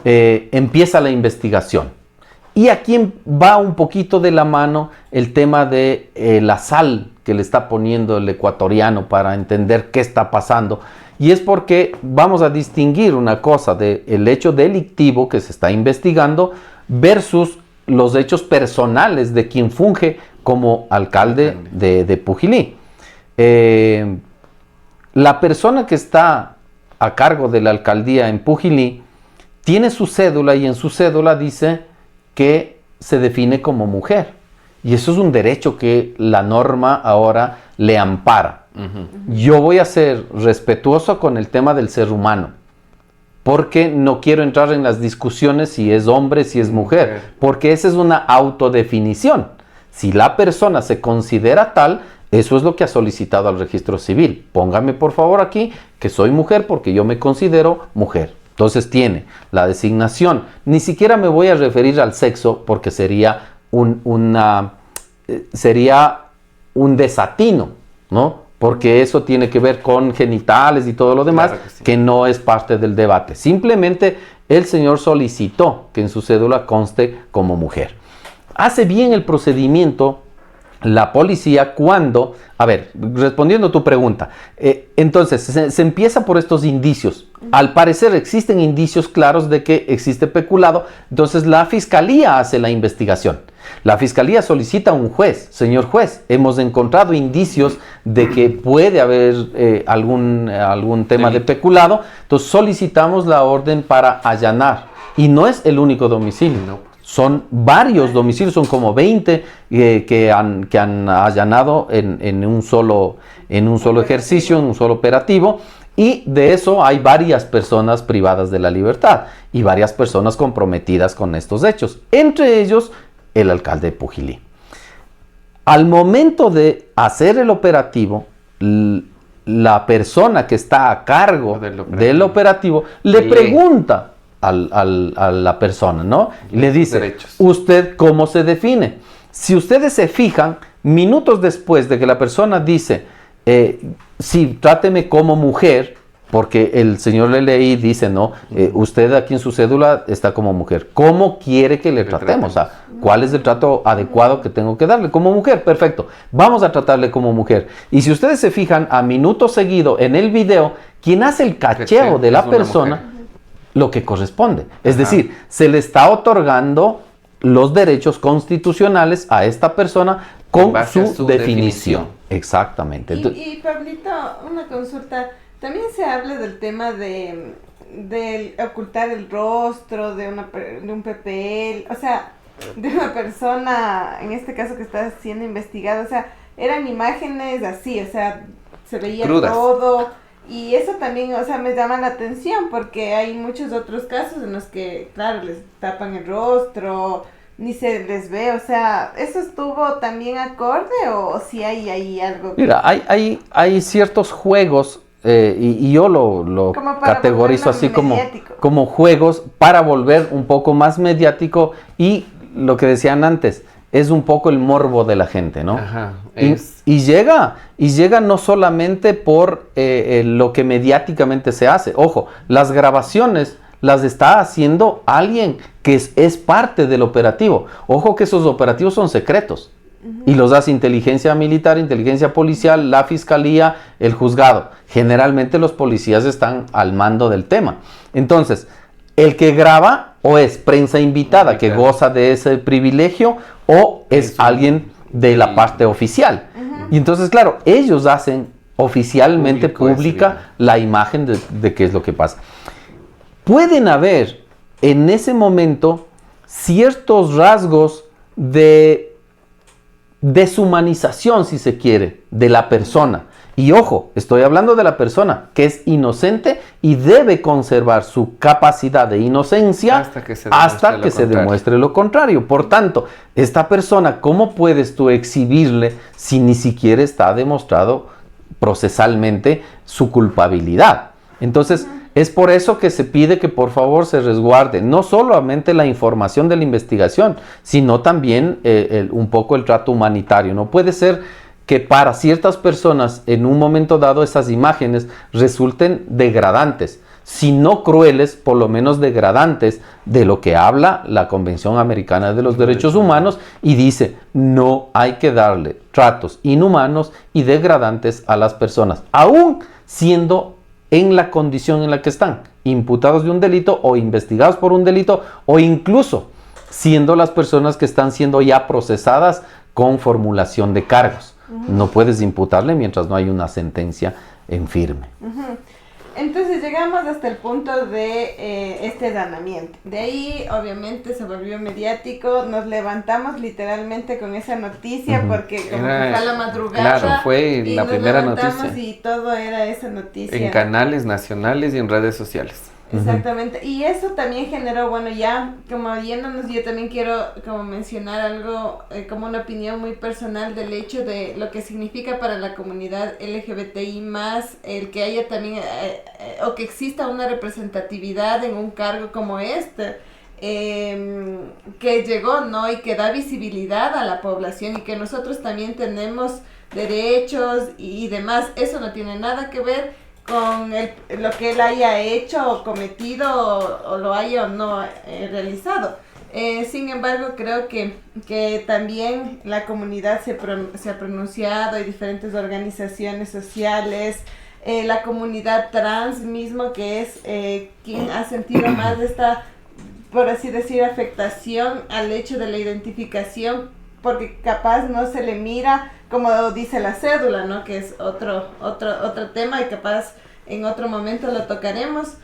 [SPEAKER 3] empieza la investigación. Y aquí va un poquito de la mano el tema de la sal que le está poniendo el ecuatoriano para entender qué está pasando. Y es porque vamos a distinguir una cosa del hecho delictivo que se está investigando versus los hechos personales de quien funge como alcalde de Pujilí. La persona que está a cargo de la alcaldía en Pujilí tiene su cédula, y en su cédula dice que se define como mujer. Y eso es un derecho que la norma ahora le ampara. Yo voy a ser respetuoso con el tema del ser humano, porque no quiero entrar en las discusiones si es hombre, si es mujer, porque esa es una autodefinición. Si la persona se considera tal, eso es lo que ha solicitado al registro civil. Póngame por favor aquí que soy mujer porque yo me considero mujer. Entonces tiene la designación. Ni siquiera me voy a referir al sexo porque sería un desatino, ¿no? Porque eso tiene que ver con genitales y todo lo demás, claro que no es parte del debate. Simplemente el señor solicitó que en su cédula conste como mujer. Hace bien el procedimiento la policía cuando, respondiendo a tu pregunta, entonces se empieza por estos indicios. Al parecer existen indicios claros de que existe peculado, entonces la fiscalía hace la investigación. La fiscalía solicita a un juez: señor juez, hemos encontrado indicios de que puede haber algún tema de peculado, entonces solicitamos la orden para allanar. Y no es el único domicilio, ¿no? Son varios domicilios, son como 20 que han allanado en un solo ejercicio, en un solo operativo, y de eso hay varias personas privadas de la libertad y varias personas comprometidas con estos hechos, entre ellos el alcalde de Pujilí. Al momento de hacer el operativo, la persona que está a cargo del operativo le pregunta a la persona, ¿no? Y le dice: ¿usted cómo se define? Si ustedes se fijan, minutos después de que la persona dice, sí, tráteme como mujer, porque el señor le leí y dice, no, usted aquí en su cédula está como mujer. ¿Cómo quiere que le tratemos? O sea, ¿cuál es el trato adecuado que tengo que darle? Como mujer, perfecto. Vamos a tratarle como mujer. Y si ustedes se fijan, a minuto seguido en el video, quien hace el cacheo de la persona, lo que corresponde. Es decir, se le está otorgando los derechos constitucionales a esta persona con su definición. Exactamente.
[SPEAKER 1] Y Pablito, una consulta. También se habla del tema de ocultar el rostro de un PPL, o sea, de una persona, en este caso que está siendo investigada. O sea, eran imágenes así, o sea, se veía crudas, todo. Y eso también, o sea, me llama la atención porque hay muchos otros casos en los que, claro, les tapan el rostro, ni se les ve. O sea, ¿eso estuvo también acorde o si hay ahí algo?
[SPEAKER 3] Mira, hay ciertos juegos, y yo lo categorizo así como juegos para volver un poco más mediático, y lo que decían antes, es un poco el morbo de la gente, ¿no?
[SPEAKER 2] Ajá,
[SPEAKER 3] y llega no solamente por lo que mediáticamente se hace. Ojo, las grabaciones las está haciendo alguien que es parte del operativo. Ojo que esos operativos son secretos. Y los hace inteligencia militar, inteligencia policial, la fiscalía, el juzgado. Generalmente los policías están al mando del tema. Entonces, el que graba o es prensa invitada que goza de ese privilegio o es alguien de la parte oficial. Y entonces, claro, ellos hacen oficialmente pública la imagen de qué es lo que pasa. Pueden haber en ese momento ciertos rasgos de deshumanización, si se quiere, de la persona. Y ojo, estoy hablando de la persona que es inocente y debe conservar su capacidad de inocencia hasta que se demuestre lo contrario. Por tanto, esta persona, ¿cómo puedes tú exhibirle si ni siquiera está demostrado procesalmente su culpabilidad? Entonces, es por eso que se pide que por favor se resguarde no solamente la información de la investigación, sino también un poco el trato humanitario. No puede ser que para ciertas personas en un momento dado esas imágenes resulten degradantes, si no crueles, por lo menos degradantes de lo que habla la Convención Americana de los Derechos Humanos y dice, no hay que darle tratos inhumanos y degradantes a las personas, aún siendo en la condición en la que están, imputados de un delito o investigados por un delito o incluso siendo las personas que están siendo ya procesadas con formulación de cargos. No puedes imputarle mientras no hay una sentencia en firme.
[SPEAKER 1] Entonces llegamos hasta el punto de este allanamiento. De ahí obviamente se volvió mediático, nos levantamos literalmente con esa noticia porque como que fue a la madrugada.
[SPEAKER 2] Claro, fue la primera noticia.
[SPEAKER 1] Y todo era esa noticia.
[SPEAKER 2] En canales nacionales y en redes sociales.
[SPEAKER 1] Exactamente, y eso también generó, bueno, ya como yéndonos, yo también quiero como mencionar algo, como una opinión muy personal del hecho de lo que significa para la comunidad LGBTI más, el que haya también, o que exista una representatividad en un cargo como este, que llegó, ¿no? Y que da visibilidad a la población y que nosotros también tenemos derechos y demás. Eso no tiene nada que ver con lo que él haya hecho o cometido o lo haya o no realizado. Sin embargo, creo que también la comunidad se ha pronunciado, hay diferentes organizaciones sociales, la comunidad trans mismo, que es quien ha sentido más de esta, por así decir, afectación al hecho de la identificación, porque capaz no se le mira como dice la cédula, ¿no? Que es otro tema y capaz en otro momento lo tocaremos,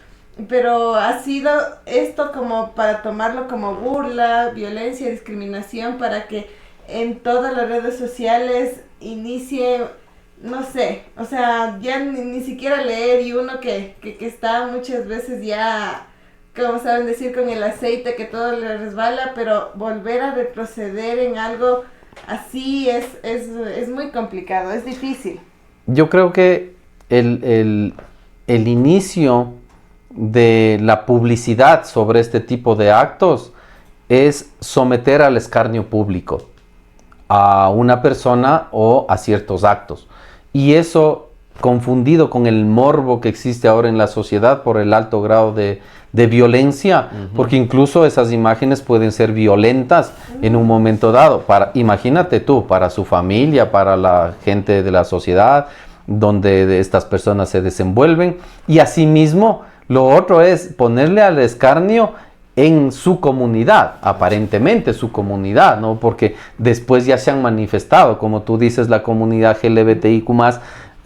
[SPEAKER 1] pero ha sido esto como para tomarlo como burla, violencia, discriminación, para que en todas las redes sociales inicie, no sé, o sea, ya ni siquiera leer, y uno que está muchas veces ya, como saben decir, con el aceite que todo le resbala, pero volver a retroceder en algo así es muy complicado, es difícil.
[SPEAKER 3] Yo creo que el inicio de la publicidad sobre este tipo de actos es someter al escarnio público a una persona o a ciertos actos. Y eso, confundido con el morbo que existe ahora en la sociedad por el alto grado de violencia, porque incluso esas imágenes pueden ser violentas en un momento dado. Imagínate tú, para su familia, para la gente de la sociedad, donde estas personas se desenvuelven. Y asimismo, lo otro es ponerle al escarnio en su comunidad, aparentemente su comunidad, ¿no? Porque después ya se han manifestado, como tú dices, la comunidad LGBTIQ+,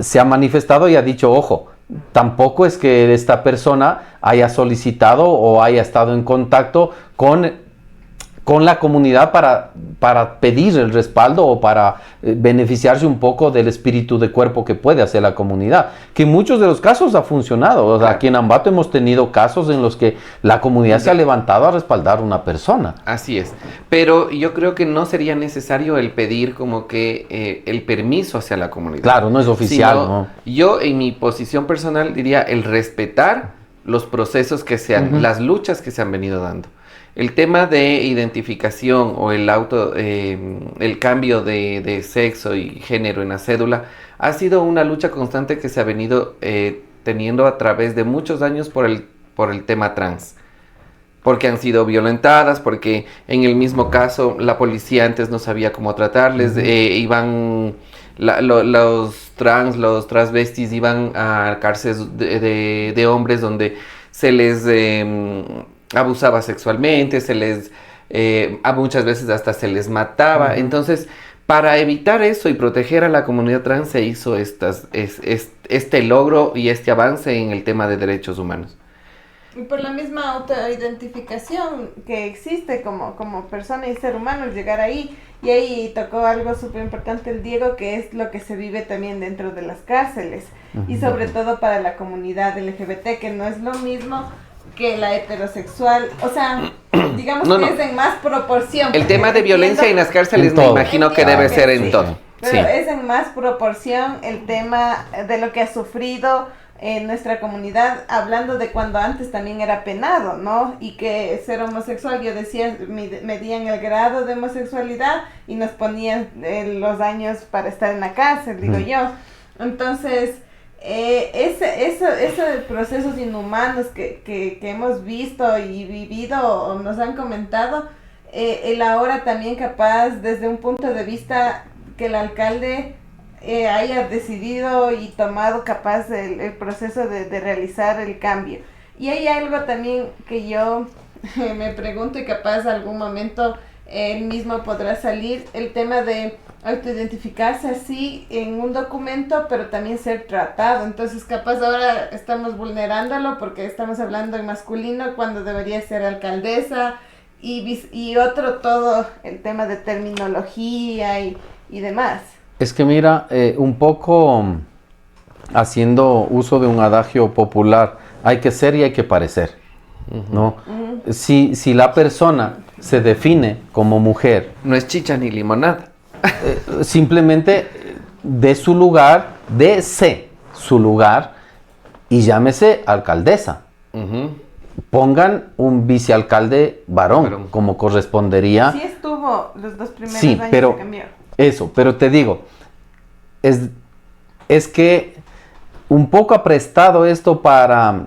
[SPEAKER 3] se ha manifestado y ha dicho, ojo, tampoco es que esta persona haya solicitado o haya estado en contacto con la comunidad para pedir el respaldo o para beneficiarse un poco del espíritu de cuerpo que puede hacer la comunidad, que en muchos de los casos ha funcionado. O sea, aquí en Ambato hemos tenido casos en los que la comunidad se ha levantado a respaldar a una persona.
[SPEAKER 2] Así es, pero yo creo que no sería necesario el pedir como que el permiso hacia la comunidad.
[SPEAKER 3] Claro, no es oficial, ¿no?
[SPEAKER 2] Yo en mi posición personal diría el respetar los procesos que sean, las luchas que se han venido dando. El tema de identificación o el cambio de sexo y género en la cédula ha sido una lucha constante que se ha venido teniendo a través de muchos años por el tema trans. Porque han sido violentadas, porque en el mismo caso la policía antes no sabía cómo tratarles, los transvestis iban a cárceles de hombres donde se les abusaba sexualmente, muchas veces hasta se les mataba. Entonces, para evitar eso y proteger a la comunidad trans se hizo este logro y este avance en el tema de derechos humanos.
[SPEAKER 1] Y por la misma autoidentificación que existe como persona y ser humano, llegar ahí. Y ahí tocó algo súper importante el Diego, que es lo que se vive también dentro de las cárceles. Y sobre todo para la comunidad LGBT, que no es lo mismo que la heterosexual. O sea, digamos que es en más proporción.
[SPEAKER 2] El tema de violencia en las cárceles me imagino que debe ser en todo.
[SPEAKER 1] Pero es en más proporción el tema de lo que ha sufrido en nuestra comunidad, hablando de cuando antes también era penado, ¿no? Y que ser homosexual, yo decía, medían el grado de homosexualidad y nos ponían los años para estar en la cárcel, digo yo. Entonces, esos procesos inhumanos que hemos visto y vivido o nos han comentado, el ahora también capaz, desde un punto de vista que el alcalde haya decidido y tomado capaz el proceso de realizar el cambio. Y hay algo también que yo me pregunto y capaz algún momento él mismo podrá salir, el tema de autoidentificarse así en un documento, pero también ser tratado. Entonces capaz ahora estamos vulnerándolo porque estamos hablando en masculino cuando debería ser alcaldesa y otro todo el tema de terminología y demás.
[SPEAKER 3] Es que mira, un poco haciendo uso de un adagio popular, hay que ser y hay que parecer, ¿no? Si la persona se define como mujer,
[SPEAKER 2] no es chicha ni limonada.
[SPEAKER 3] Simplemente de su lugar, dése su lugar y llámese alcaldesa. Pongan un vicealcalde varón, como correspondería.
[SPEAKER 1] Sí estuvo los 2 primeros
[SPEAKER 3] sí,
[SPEAKER 1] años
[SPEAKER 3] pero
[SPEAKER 1] que cambió.
[SPEAKER 3] Eso, pero te digo, es que un poco aprestado esto para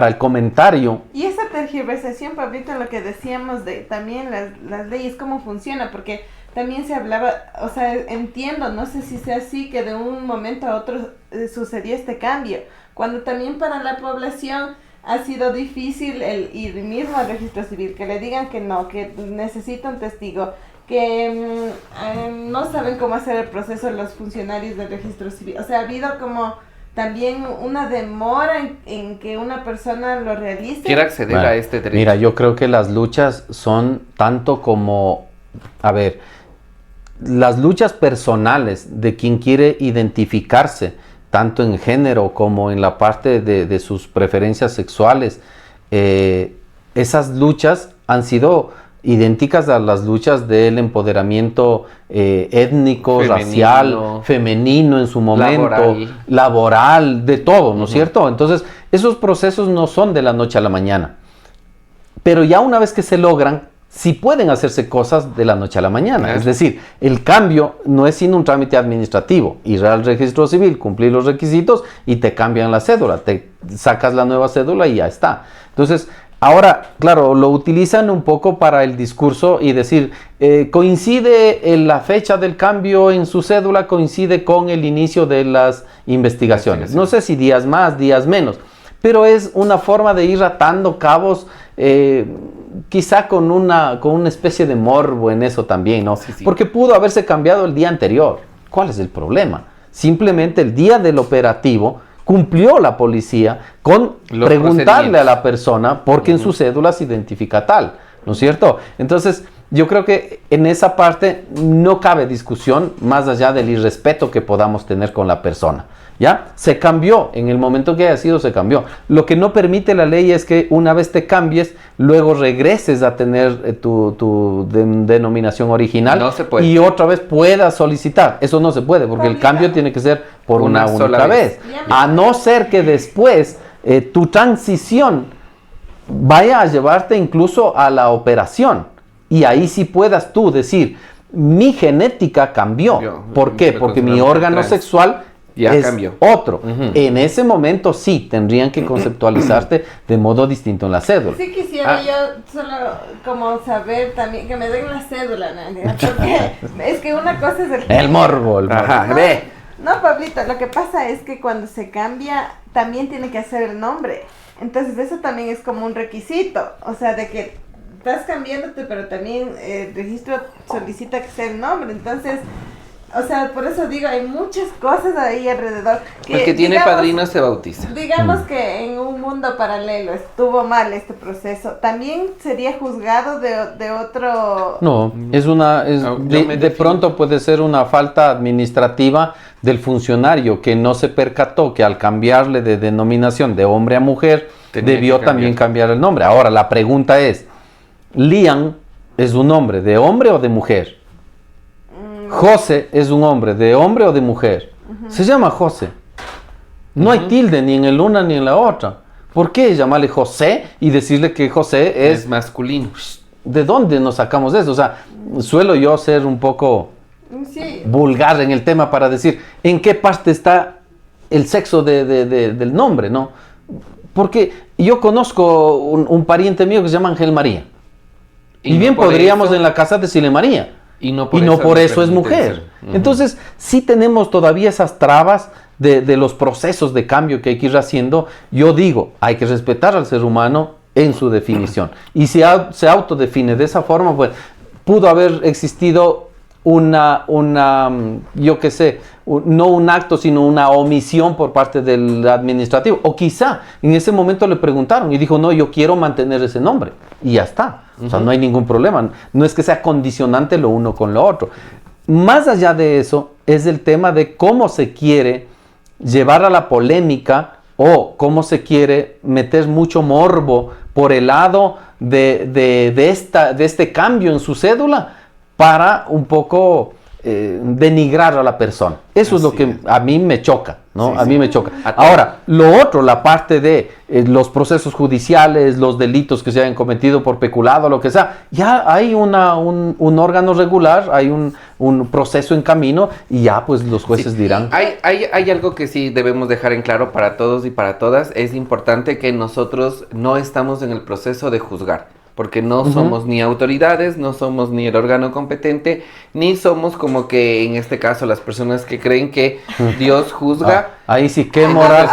[SPEAKER 3] el comentario.
[SPEAKER 1] Y esa tergiversación, Pablito, lo que decíamos de también las leyes, cómo funciona, porque también se hablaba, o sea, entiendo, no sé si sea así, que de un momento a otro sucedió este cambio, cuando también para la población ha sido difícil el ir mismo al registro civil, que le digan que no, que necesita un testigo, que no saben cómo hacer el proceso los funcionarios del registro civil. O sea, ha habido como también una demora en que una persona lo realice.
[SPEAKER 2] Quiere acceder a este derecho.
[SPEAKER 3] Mira, yo creo que las luchas son tanto como, a ver, las luchas personales de quien quiere identificarse, tanto en género como en la parte de sus preferencias sexuales, esas luchas han sido idénticas a las luchas del empoderamiento étnico, racial, femenino en su momento, laboral, de todo, ¿no es cierto? Entonces, esos procesos no son de la noche a la mañana, pero ya una vez que se logran, sí pueden hacerse cosas de la noche a la mañana. Es decir, el cambio no es sino un trámite administrativo, ir al registro civil, cumplir los requisitos y te cambian la cédula, te sacas la nueva cédula y ya está. Entonces, ahora, claro, lo utilizan un poco para el discurso y decir, coincide la fecha del cambio en su cédula, coincide con el inicio de las investigaciones. No sé si días más, días menos, pero es una forma de ir atando cabos, quizá con una especie de morbo en eso también, ¿no? Sí. Porque pudo haberse cambiado el día anterior. ¿Cuál es el problema? Simplemente el día del operativo cumplió la policía con preguntarle a la persona porque en su cédula se identifica tal, ¿no es cierto? Entonces, yo creo que en esa parte no cabe discusión más allá del irrespeto que podamos tener con la persona. ¿Ya? Se cambió, en el momento que haya sido se cambió. Lo que no permite la ley es que una vez te cambies, luego regreses a tener tu denominación original y otra vez puedas solicitar. Eso no se puede porque el cambio tiene que ser por una única vez. A no ser que después tu transición vaya a llevarte incluso a la operación. Y ahí sí puedas tú decir, mi genética cambió. ¿Por qué? Porque mi órgano sexual
[SPEAKER 2] ya
[SPEAKER 3] es
[SPEAKER 2] cambió.
[SPEAKER 3] otro. En ese momento sí, tendrían que conceptualizarte de modo distinto en la cédula.
[SPEAKER 1] Sí quisiera yo solo como saber también, que me den la cédula, Nadia, porque es que una cosa es
[SPEAKER 3] El morbo.
[SPEAKER 2] Ajá, ve.
[SPEAKER 1] No, Pablito, lo que pasa es que cuando se cambia, también tiene que hacer el nombre. Entonces eso también es como un requisito, o sea, de que estás cambiándote, pero también el registro solicita que sea el nombre. Entonces, o sea, por eso digo, hay muchas cosas ahí alrededor.
[SPEAKER 2] El que tiene padrino se bautiza.
[SPEAKER 1] Digamos que en un mundo paralelo estuvo mal este proceso, ¿también sería juzgado de otro...?
[SPEAKER 3] No, de pronto puede ser una falta administrativa del funcionario que no se percató que al cambiarle de denominación de hombre a mujer, debió también cambiar el nombre. Ahora, la pregunta es, Liam es un nombre de hombre o de mujer. José es un hombre de hombre o de mujer. Se llama José. No hay tilde ni en el una ni en la otra. ¿Por qué llamarle José y decirle que José es
[SPEAKER 2] masculino?
[SPEAKER 3] ¿De dónde nos sacamos eso? O sea, suelo yo ser un poco vulgar en el tema para decir en qué parte está el sexo del nombre, ¿no? Porque yo conozco un pariente mío que se llama Ángel María. Y bien podríamos en la casa decirle María. Y no por eso es mujer. Entonces, sí tenemos todavía esas trabas de los procesos de cambio que hay que ir haciendo. Yo digo, hay que respetar al ser humano en su definición. Y si se autodefine de esa forma, pues pudo haber existido yo qué sé, no un acto, sino una omisión por parte del administrativo. O quizá en ese momento le preguntaron y dijo, no, yo quiero mantener ese nombre. Y ya está. O sea, no hay ningún problema. No es que sea condicionante lo uno con lo otro. Más allá de eso, es el tema de cómo se quiere llevar a la polémica o cómo se quiere meter mucho morbo por el lado de este cambio en su cédula para un poco denigrar a la persona. Eso es lo que a mí me choca, ¿no? A mí me choca. Ahora, lo otro, la parte de los procesos judiciales, los delitos que se hayan cometido por peculado, lo que sea, ya hay un órgano regular, hay un proceso en camino y ya pues los jueces dirán.
[SPEAKER 2] Hay algo que sí debemos dejar en claro para todos y para todas. Es importante que nosotros no estamos en el proceso de juzgar. Porque no somos ni autoridades, no somos ni el órgano competente, ni somos como que en este caso las personas que creen que Dios juzga.
[SPEAKER 3] Ahí sí, qué moral,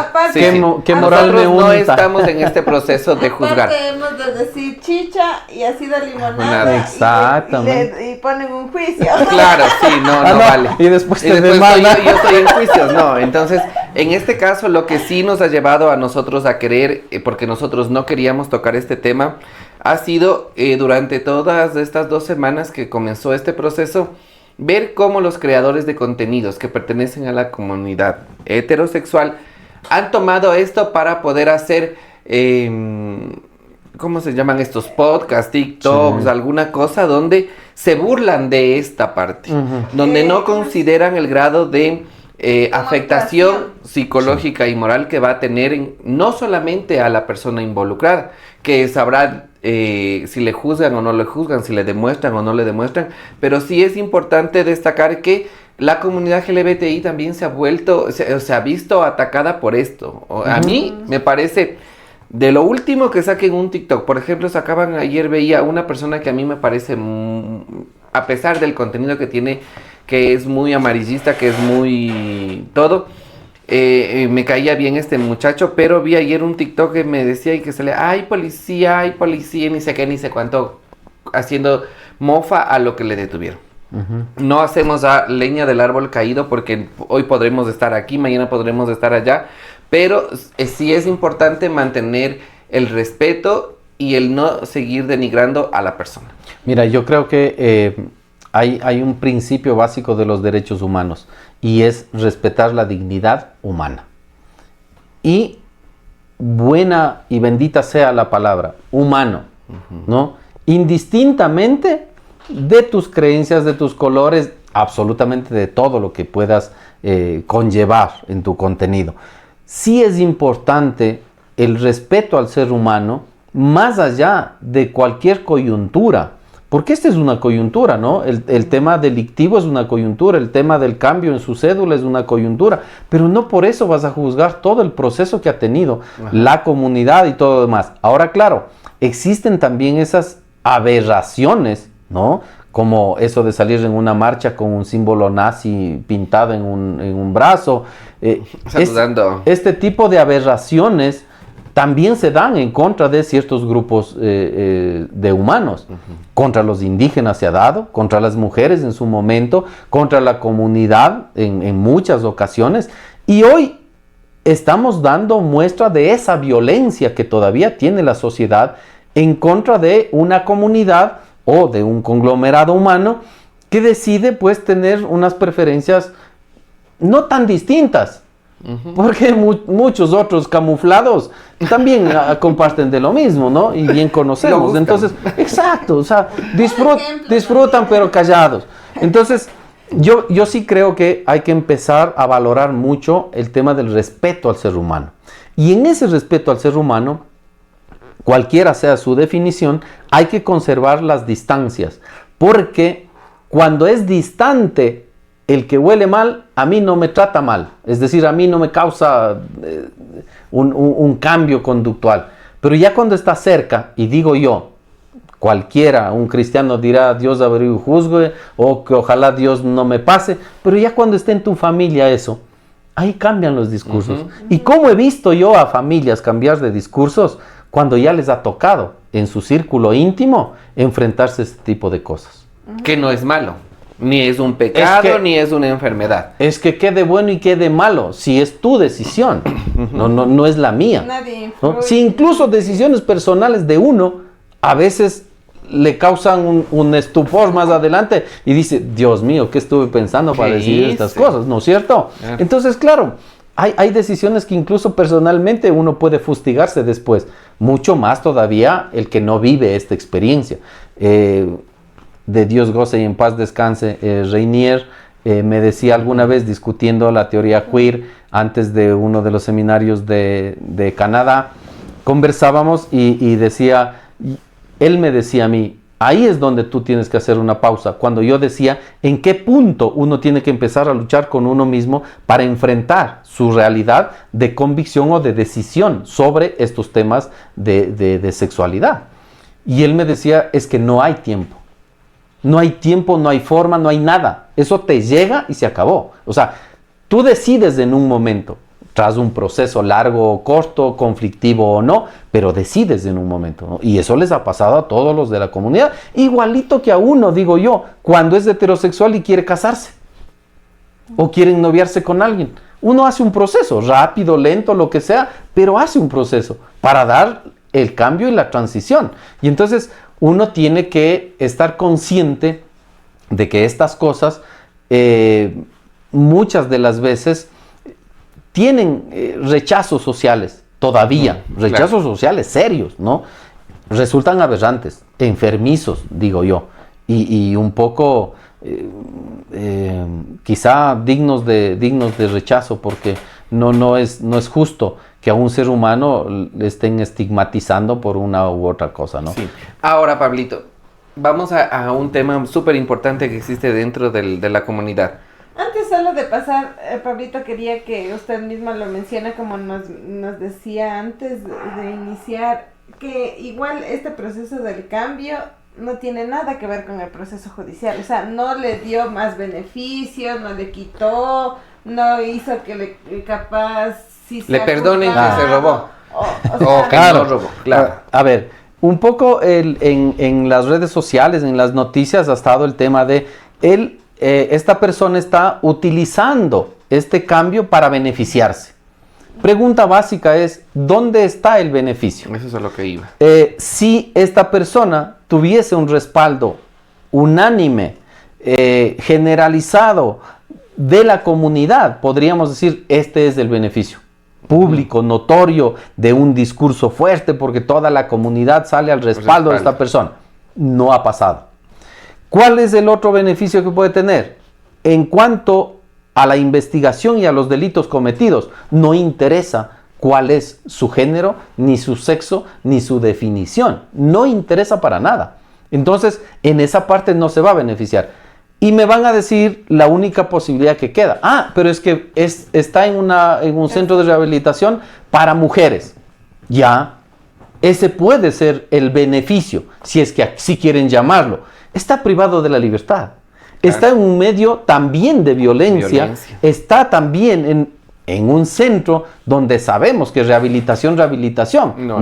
[SPEAKER 3] qué moral me unta.
[SPEAKER 2] No estamos en este proceso de juzgar.
[SPEAKER 1] Aparte hemos de decir chicha y así de limonada.
[SPEAKER 3] Exactamente.
[SPEAKER 1] Y ponen un juicio.
[SPEAKER 2] Claro, sí, no vale.
[SPEAKER 3] Y después te demandan.
[SPEAKER 2] Yo estoy en juicios, no. Entonces, en este caso, lo que sí nos ha llevado a nosotros a querer, porque nosotros no queríamos tocar este tema, ha sido durante todas estas 2 semanas que comenzó este proceso, ver cómo los creadores de contenidos que pertenecen a la comunidad heterosexual han tomado esto para poder hacer, ¿cómo se llaman estos? Podcasts, TikToks, alguna cosa donde se burlan de esta parte, donde no consideran el grado de afectación psicológica y moral que va a tener no solamente a la persona involucrada, que sabrá si le juzgan o no le juzgan, si le demuestran o no le demuestran, pero sí es importante destacar que la comunidad LGBTI también se ha visto atacada por esto. A mí me parece, de lo último que saquen un TikTok, por ejemplo, ayer veía una persona que a mí me parece, a pesar del contenido que tiene, que es muy amarillista, que es muy todo, me caía bien este muchacho, pero vi ayer un TikTok que me decía y que se le, ay policía, ni sé qué, ni sé cuánto, haciendo mofa a lo que le detuvieron. No hacemos leña del árbol caído porque hoy podremos estar aquí, mañana podremos estar allá, pero sí es importante mantener el respeto y el no seguir denigrando a la persona.
[SPEAKER 3] Mira, yo creo que hay un principio básico de los derechos humanos y es respetar la dignidad humana. Y buena y bendita sea la palabra, humano, ¿no? Indistintamente de tus creencias, de tus colores, absolutamente de todo lo que puedas conllevar en tu contenido. Sí es importante el respeto al ser humano más allá de cualquier coyuntura. Porque esta es una coyuntura, ¿no? El tema delictivo es una coyuntura, el tema del cambio en su cédula es una coyuntura, pero no por eso vas a juzgar todo el proceso que ha tenido la comunidad y todo lo demás. Ahora, claro, existen también esas aberraciones, ¿no? Como eso de salir en una marcha con un símbolo nazi pintado en un brazo.
[SPEAKER 2] Saludando.
[SPEAKER 3] Este tipo de aberraciones también se dan en contra de ciertos grupos de humanos. Contra los indígenas se ha dado, contra las mujeres en su momento, contra la comunidad en muchas ocasiones. Y hoy estamos dando muestra de esa violencia que todavía tiene la sociedad en contra de una comunidad o de un conglomerado humano que decide pues tener unas preferencias no tan distintas. Porque muchos otros camuflados también comparten de lo mismo, ¿no? Y bien conocemos. Entonces, exacto, o sea, disfrutan pero callados. Entonces, yo sí creo que hay que empezar a valorar mucho el tema del respeto al ser humano. Y en ese respeto al ser humano, cualquiera sea su definición, hay que conservar las distancias. Porque cuando es distante el que huele mal, a mí no me trata mal. Es decir, a mí no me causa un cambio conductual. Pero ya cuando está cerca, y digo yo, cualquiera, un cristiano dirá, Dios abrió y juzgue, o que ojalá Dios no me pase. Pero ya cuando esté en tu familia eso, ahí cambian los discursos. ¿Y cómo he visto yo a familias cambiar de discursos cuando ya les ha tocado en su círculo íntimo enfrentarse a este tipo de cosas?
[SPEAKER 2] Que no es malo. Ni es un pecado, ni es una enfermedad.
[SPEAKER 3] Es que quede bueno y quede malo, si es tu decisión, no es la mía.
[SPEAKER 1] Nadie
[SPEAKER 3] ¿no? Si incluso decisiones personales de uno a veces le causan un estupor más adelante y dice, Dios mío, ¿qué estuve pensando para decidir estas cosas? ¿No es cierto? Entonces, claro, hay decisiones que incluso personalmente uno puede fustigarse después, mucho más todavía el que no vive esta experiencia. De Dios goce y en paz descanse, Reinier me decía alguna vez discutiendo la teoría queer antes de uno de los seminarios de Canadá, conversábamos y decía, él me decía a mí, ahí es donde tú tienes que hacer una pausa, cuando yo decía en qué punto uno tiene que empezar a luchar con uno mismo para enfrentar su realidad de convicción o de decisión sobre estos temas de sexualidad. Y él me decía, es que no hay tiempo. No hay tiempo, no hay forma, no hay nada. Eso te llega y se acabó. O sea, tú decides en un momento, tras un proceso largo o corto, conflictivo o no, pero decides en un momento, ¿no? Y eso les ha pasado a todos los de la comunidad. Igualito que a uno, digo yo, cuando es heterosexual y quiere casarse. O quiere noviarse con alguien. Uno hace un proceso, rápido, lento, lo que sea, pero hace un proceso para dar el cambio y la transición. Y entonces uno tiene que estar consciente de que estas cosas muchas de las veces tienen rechazos sociales todavía, rechazos sociales serios, ¿no? Resultan aberrantes, enfermizos, digo yo, y un poco quizá dignos de rechazo, porque no es justo que a un ser humano le estén estigmatizando por una u otra cosa, ¿no?
[SPEAKER 2] Sí. Ahora, Pablito, vamos a un tema súper importante que existe dentro de la comunidad.
[SPEAKER 1] Antes solo de pasar, Pablito, quería que usted mismo lo mencione como nos decía antes de iniciar, que igual este proceso del cambio no tiene nada que ver con el proceso judicial. O sea, no le dio más beneficios, no le quitó, no hizo que le capaz... Si
[SPEAKER 2] le perdonen que se robó.
[SPEAKER 1] O
[SPEAKER 2] que no robó, claro.
[SPEAKER 3] A ver, un poco en las redes sociales, en las noticias ha estado el tema de esta persona está utilizando este cambio para beneficiarse. Pregunta básica es, ¿dónde está el beneficio?
[SPEAKER 2] Eso es a lo que iba.
[SPEAKER 3] Si esta persona tuviese un respaldo unánime, generalizado de la comunidad, podríamos decir, este es el beneficio público, notorio, de un discurso fuerte, porque toda la comunidad sale al respaldo de esta persona. No ha pasado. ¿Cuál es el otro beneficio que puede tener? En cuanto a la investigación y a los delitos cometidos, no interesa cuál es su género, ni su sexo, ni su definición. No interesa para nada. Entonces, en esa parte no se va a beneficiar. Y me van a decir la única posibilidad que queda. Pero es que está en un centro de rehabilitación para mujeres. Ya, ese puede ser el beneficio, si es que así quieren llamarlo. Está privado de la libertad. Está en un medio también de violencia. Está también en un centro donde sabemos que rehabilitación.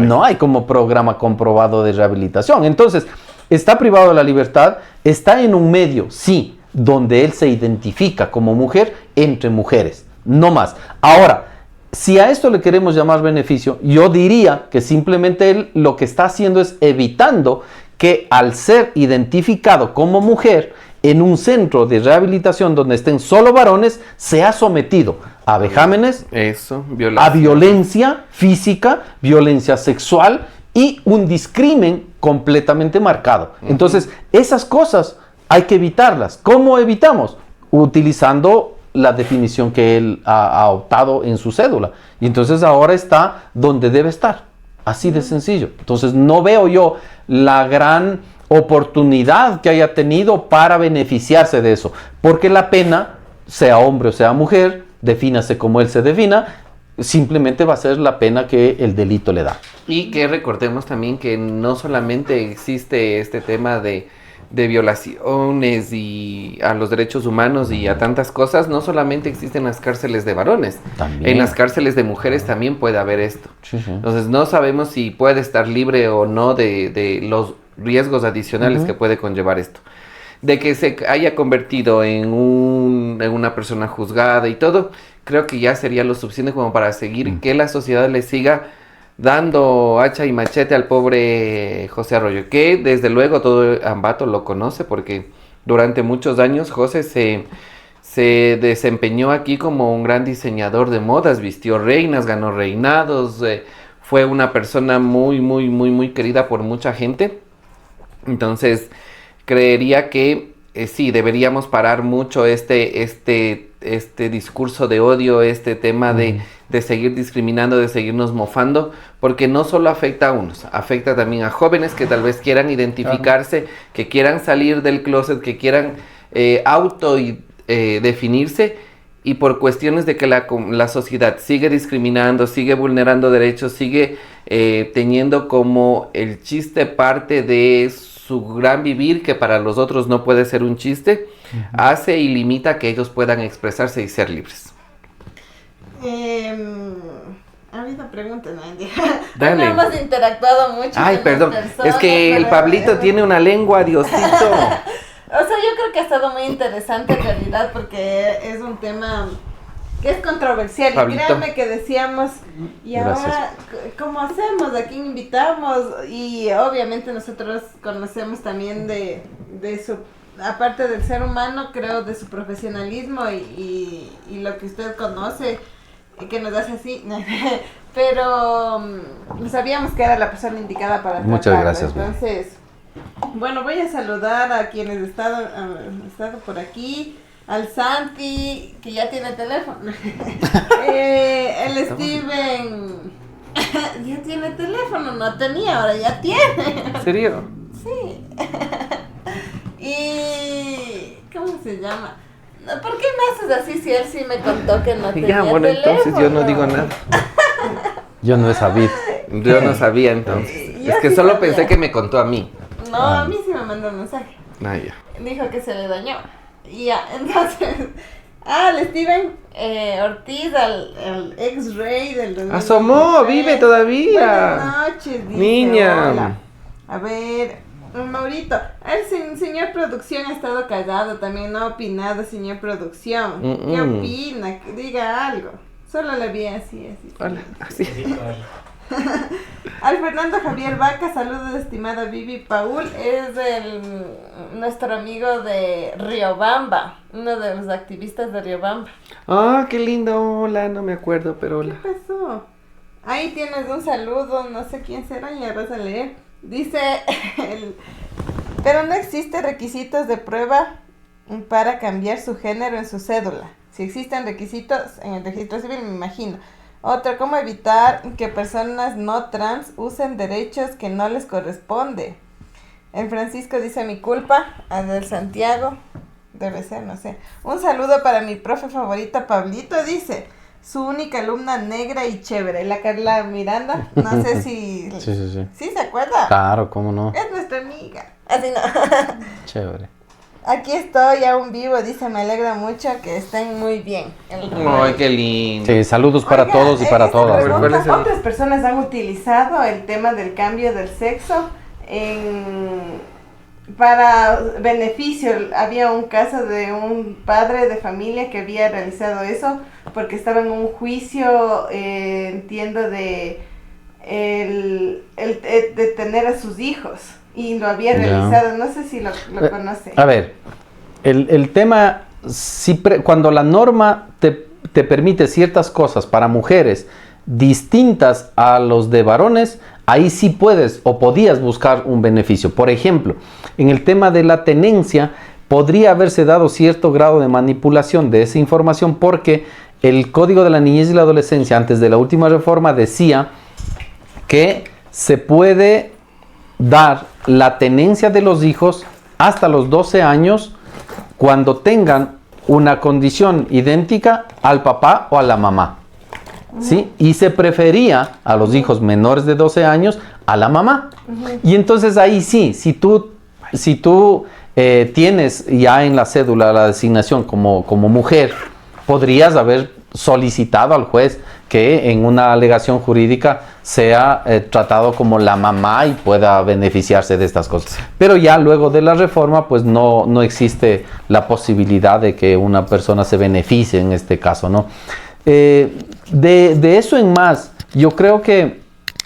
[SPEAKER 3] No hay como programa comprobado de rehabilitación. Entonces, está privado de la libertad, está en un medio, sí, donde él se identifica como mujer entre mujeres, no más. Ahora, si a esto le queremos llamar beneficio, yo diría que simplemente él lo que está haciendo es evitando que al ser identificado como mujer en un centro de rehabilitación donde estén solo varones, sea sometido a vejámenes, a violencia física, violencia sexual y un discrimen completamente marcado. Entonces, esas cosas hay que evitarlas. ¿Cómo evitamos? Utilizando la definición que él ha optado en su cédula. Y entonces ahora está donde debe estar. Así de sencillo. Entonces no veo yo la gran oportunidad que haya tenido para beneficiarse de eso. Porque la pena, sea hombre o sea mujer, defínase como él se defina, simplemente va a ser la pena que el delito le da.
[SPEAKER 2] Y que recordemos también que no solamente existe este tema de violaciones y a los derechos humanos y a tantas cosas, no solamente existen las cárceles de varones, también. En las cárceles de mujeres también puede haber esto. Sí. Entonces no sabemos si puede estar libre o no de los riesgos adicionales que puede conllevar esto. De que se haya convertido en una persona juzgada y todo, creo que ya sería lo suficiente como para seguir que la sociedad le siga dando hacha y machete al pobre José Arroyo, que desde luego todo Ambato lo conoce porque durante muchos años José se desempeñó aquí como un gran diseñador de modas, vistió reinas, ganó reinados, fue una persona muy querida por mucha gente. Entonces creería que sí, deberíamos parar mucho este discurso de odio, este tema de seguir discriminando, de seguirnos mofando, porque no solo afecta a unos, afecta también a jóvenes que tal vez quieran identificarse, que quieran salir del closet, que quieran definirse, y por cuestiones de que la sociedad sigue discriminando, sigue vulnerando derechos, sigue teniendo como el chiste parte de su gran vivir, que para los otros no puede ser un chiste, hace y limita que ellos puedan expresarse y ser libres.
[SPEAKER 1] Ha habido preguntas, ¿no?
[SPEAKER 2] Dale.
[SPEAKER 1] No hemos interactuado mucho.
[SPEAKER 2] Ay, perdón, es que el Pablito tiene una lengua, Diosito.
[SPEAKER 1] O sea, yo creo que ha estado muy interesante en realidad porque es un tema que es controversial. Pablito. Y créanme que decíamos, y gracias. Ahora, ¿cómo hacemos? ¿A quién invitamos? Y obviamente nosotros conocemos también de su, aparte del ser humano, creo, de su profesionalismo y lo que usted conoce, que nos hace así, pero sabíamos que era la persona indicada para tratarlo.
[SPEAKER 3] Muchas gracias.
[SPEAKER 1] Entonces, bueno, voy a saludar a quienes han estado por aquí. Al Santi, que ya tiene teléfono. El Steven ya tiene teléfono, no tenía, ahora ya tiene.
[SPEAKER 2] ¿En serio?
[SPEAKER 1] Sí. Y ¿cómo se llama? ¿Por qué me haces así si él sí me contó que no tenía teléfono?
[SPEAKER 2] Entonces yo no digo nada.
[SPEAKER 3] Yo no he sabido.
[SPEAKER 2] Yo no sabía entonces. Es que sí solo pensé que me contó a mí.
[SPEAKER 1] No, a mí sí me mandó un mensaje.
[SPEAKER 2] Ah, ya.
[SPEAKER 1] Dijo que se le dañó. Y ya, entonces, al Steven Ortiz, al ex-rey del 2023.
[SPEAKER 2] Asomó, vive todavía.
[SPEAKER 1] Buenas noches, dice.
[SPEAKER 2] Niña.
[SPEAKER 1] Hola. A ver, Maurito, el señor producción ha estado callado también, no ha opinado, señor producción. ¿Qué opina? Que diga algo. Solo le vi así.
[SPEAKER 2] Hola, así.
[SPEAKER 1] Al Fernando Javier Vaca, saludos estimada Vivi Paul, es nuestro amigo de Riobamba, uno de los activistas de Riobamba.
[SPEAKER 2] Ah, qué lindo, hola, no me acuerdo, pero hola.
[SPEAKER 1] ¿Qué pasó? Ahí tienes un saludo, no sé quién será, ya vas a leer. Dice, pero no existe requisitos de prueba para cambiar su género en su cédula. Si existen requisitos en el registro civil, me imagino. Otra, ¿cómo evitar que personas no trans usen derechos que no les corresponde? El Francisco dice mi culpa, al del Santiago, debe ser, no sé. Un saludo para mi profe favorita, Pablito, dice. Su única alumna negra y chévere, la Carla Miranda. No sé si...
[SPEAKER 3] Sí.
[SPEAKER 1] ¿Sí se acuerda?
[SPEAKER 3] Claro, ¿cómo no?
[SPEAKER 1] Es nuestra amiga. Así no.
[SPEAKER 3] Chévere.
[SPEAKER 1] Aquí estoy aún vivo, dice, me alegra mucho que estén muy bien.
[SPEAKER 2] Ay, qué lindo.
[SPEAKER 3] Sí, saludos para
[SPEAKER 1] Oiga,
[SPEAKER 3] todos y para
[SPEAKER 1] esta
[SPEAKER 3] todas.
[SPEAKER 1] pregunta,
[SPEAKER 2] ¿Cuál es el-
[SPEAKER 1] otras personas han utilizado el tema del cambio del sexo para beneficio. Había un caso de un padre de familia que había realizado eso porque estaba en un juicio, entiendo, de tener a sus hijos y lo había realizado. No sé si lo conoce.
[SPEAKER 3] A ver, el tema, cuando la norma te permite ciertas cosas para mujeres distintas a los de varones, ahí sí puedes o podías buscar un beneficio. Por ejemplo, en el tema de la tenencia, podría haberse dado cierto grado de manipulación de esa información porque el Código de la Niñez y la Adolescencia, antes de la última reforma, decía que se puede dar la tenencia de los hijos hasta los 12 años cuando tengan una condición idéntica al papá o a la mamá. ¿Sí? Y se prefería a los hijos menores de 12 años a la mamá. Y entonces ahí sí, si tú tienes ya en la cédula la designación como mujer, podrías haber solicitado al juez que en una alegación jurídica sea tratado como la mamá y pueda beneficiarse de estas cosas. Pero ya luego de la reforma, pues no existe la posibilidad de que una persona se beneficie en este caso, ¿no? De eso en más, yo creo que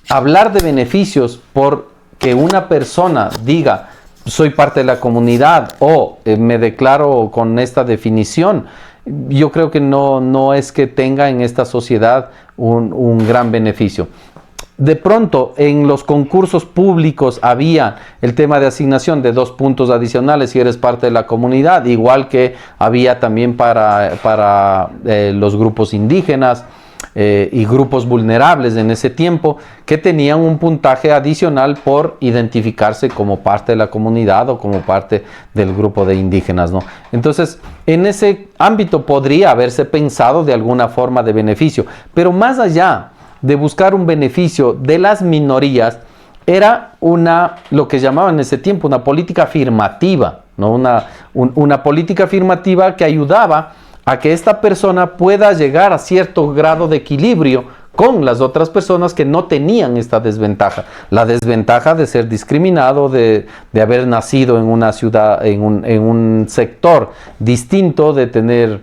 [SPEAKER 3] hablar de beneficios por que una persona diga soy parte de la comunidad o me declaro con esta definición, yo creo que no es que tenga en esta sociedad un gran beneficio. De pronto, en los concursos públicos había el tema de asignación de 2 puntos adicionales si eres parte de la comunidad, igual que había también para los grupos indígenas y grupos vulnerables en ese tiempo, que tenían un puntaje adicional por identificarse como parte de la comunidad o como parte del grupo de indígenas, ¿no? Entonces, en ese ámbito podría haberse pensado de alguna forma de beneficio, pero más allá de buscar un beneficio de las minorías, era lo que llamaban en ese tiempo una política afirmativa, ¿no? Una política afirmativa que ayudaba a que esta persona pueda llegar a cierto grado de equilibrio con las otras personas que no tenían esta desventaja. La desventaja de ser discriminado, de haber nacido en una ciudad, en un sector distinto, de tener,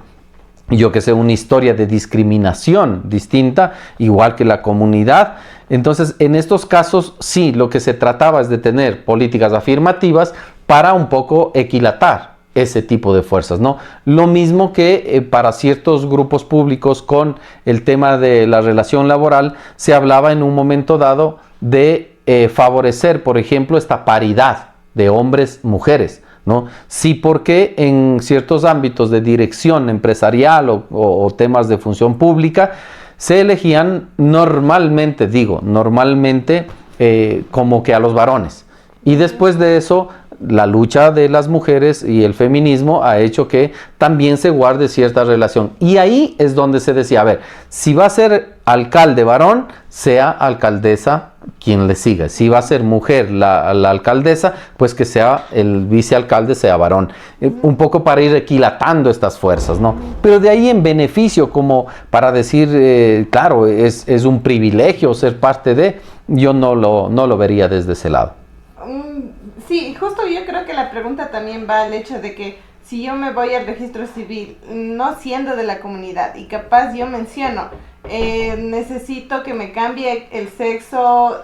[SPEAKER 3] yo que sé, una historia de discriminación distinta, igual que la comunidad. Entonces, en estos casos, sí, lo que se trataba es de tener políticas afirmativas para un poco equilatar ese tipo de fuerzas, ¿no? Lo mismo que para ciertos grupos públicos con el tema de la relación laboral, se hablaba en un momento dado de favorecer, por ejemplo, esta paridad de hombres-mujeres, ¿no? Sí, porque en ciertos ámbitos de dirección empresarial o temas de función pública se elegían normalmente como que a los varones. Y después de eso, la lucha de las mujeres y el feminismo ha hecho que también se guarde cierta relación. Y ahí es donde se decía, a ver, si va a ser alcalde varón, sea alcaldesa quien le siga. Si va a ser mujer la alcaldesa, pues que sea el vicealcalde, sea varón. Un poco para ir equilatando estas fuerzas, ¿no? Pero de ahí en beneficio, como para decir, claro, es un privilegio ser parte de, yo no lo vería desde ese lado.
[SPEAKER 1] Sí, justo yo creo que la pregunta también va al hecho de que si yo me voy al registro civil, no siendo de la comunidad, y capaz yo menciono, necesito que me cambie el sexo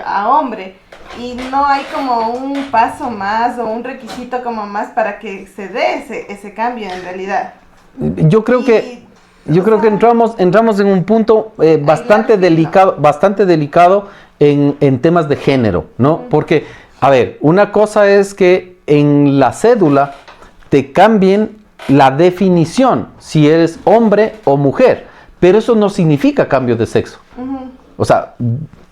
[SPEAKER 1] a hombre, y no hay como un paso más o un requisito como más para que se dé ese cambio en realidad.
[SPEAKER 3] Yo creo que entramos en un punto bastante delicado en temas de género, ¿no? Porque, a ver, una cosa es que en la cédula te cambien la definición, si eres hombre o mujer, pero eso no significa cambio de sexo. O sea,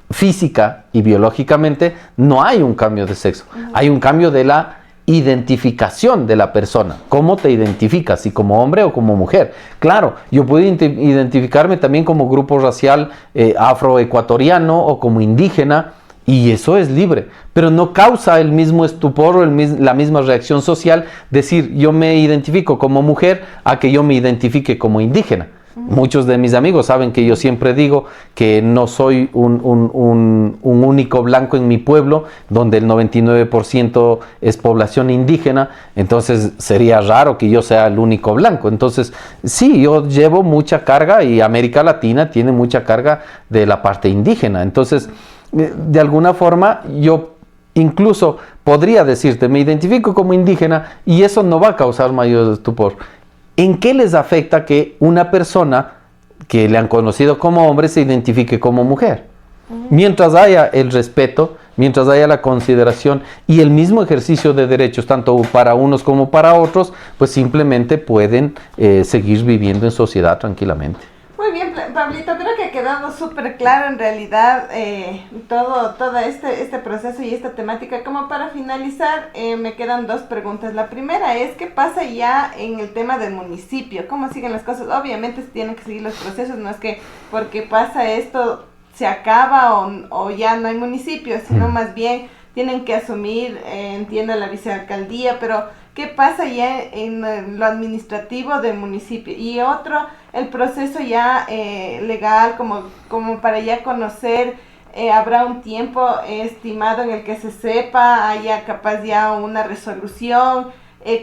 [SPEAKER 3] física y biológicamente no hay un cambio de sexo, hay un cambio de la identificación de la persona. ¿Cómo te identificas? Si como hombre o como mujer. Claro, yo puedo identificarme también como grupo racial afroecuatoriano o como indígena, y eso es libre, pero no causa el mismo estupor o la misma reacción social decir yo me identifico como mujer a que yo me identifique como indígena. Muchos de mis amigos saben que yo siempre digo que no soy un único blanco en mi pueblo, donde el 99% es población indígena, entonces sería raro que yo sea el único blanco. Entonces, sí, yo llevo mucha carga y América Latina tiene mucha carga de la parte indígena. Entonces, de alguna forma, yo incluso podría decirte, me identifico como indígena y eso no va a causar mayor estupor. ¿En qué les afecta que una persona que le han conocido como hombre se identifique como mujer? Mientras haya el respeto, mientras haya la consideración y el mismo ejercicio de derechos, tanto para unos como para otros, pues simplemente pueden seguir viviendo en sociedad tranquilamente.
[SPEAKER 1] Muy bien, Pablito, creo que ha quedado súper claro en realidad todo este proceso y esta temática. Como para finalizar, me quedan dos preguntas. La primera es, ¿qué pasa ya en el tema del municipio? ¿Cómo siguen las cosas? Obviamente se tienen que seguir los procesos, no es que porque pasa esto se acaba o ya no hay municipio, sino más bien tienen que asumir, entiendo, la vicealcaldía, pero ¿qué pasa ya en lo administrativo del municipio? Y otro, el proceso ya legal, como para ya conocer, habrá un tiempo estimado en el que se sepa, haya capaz ya una resolución,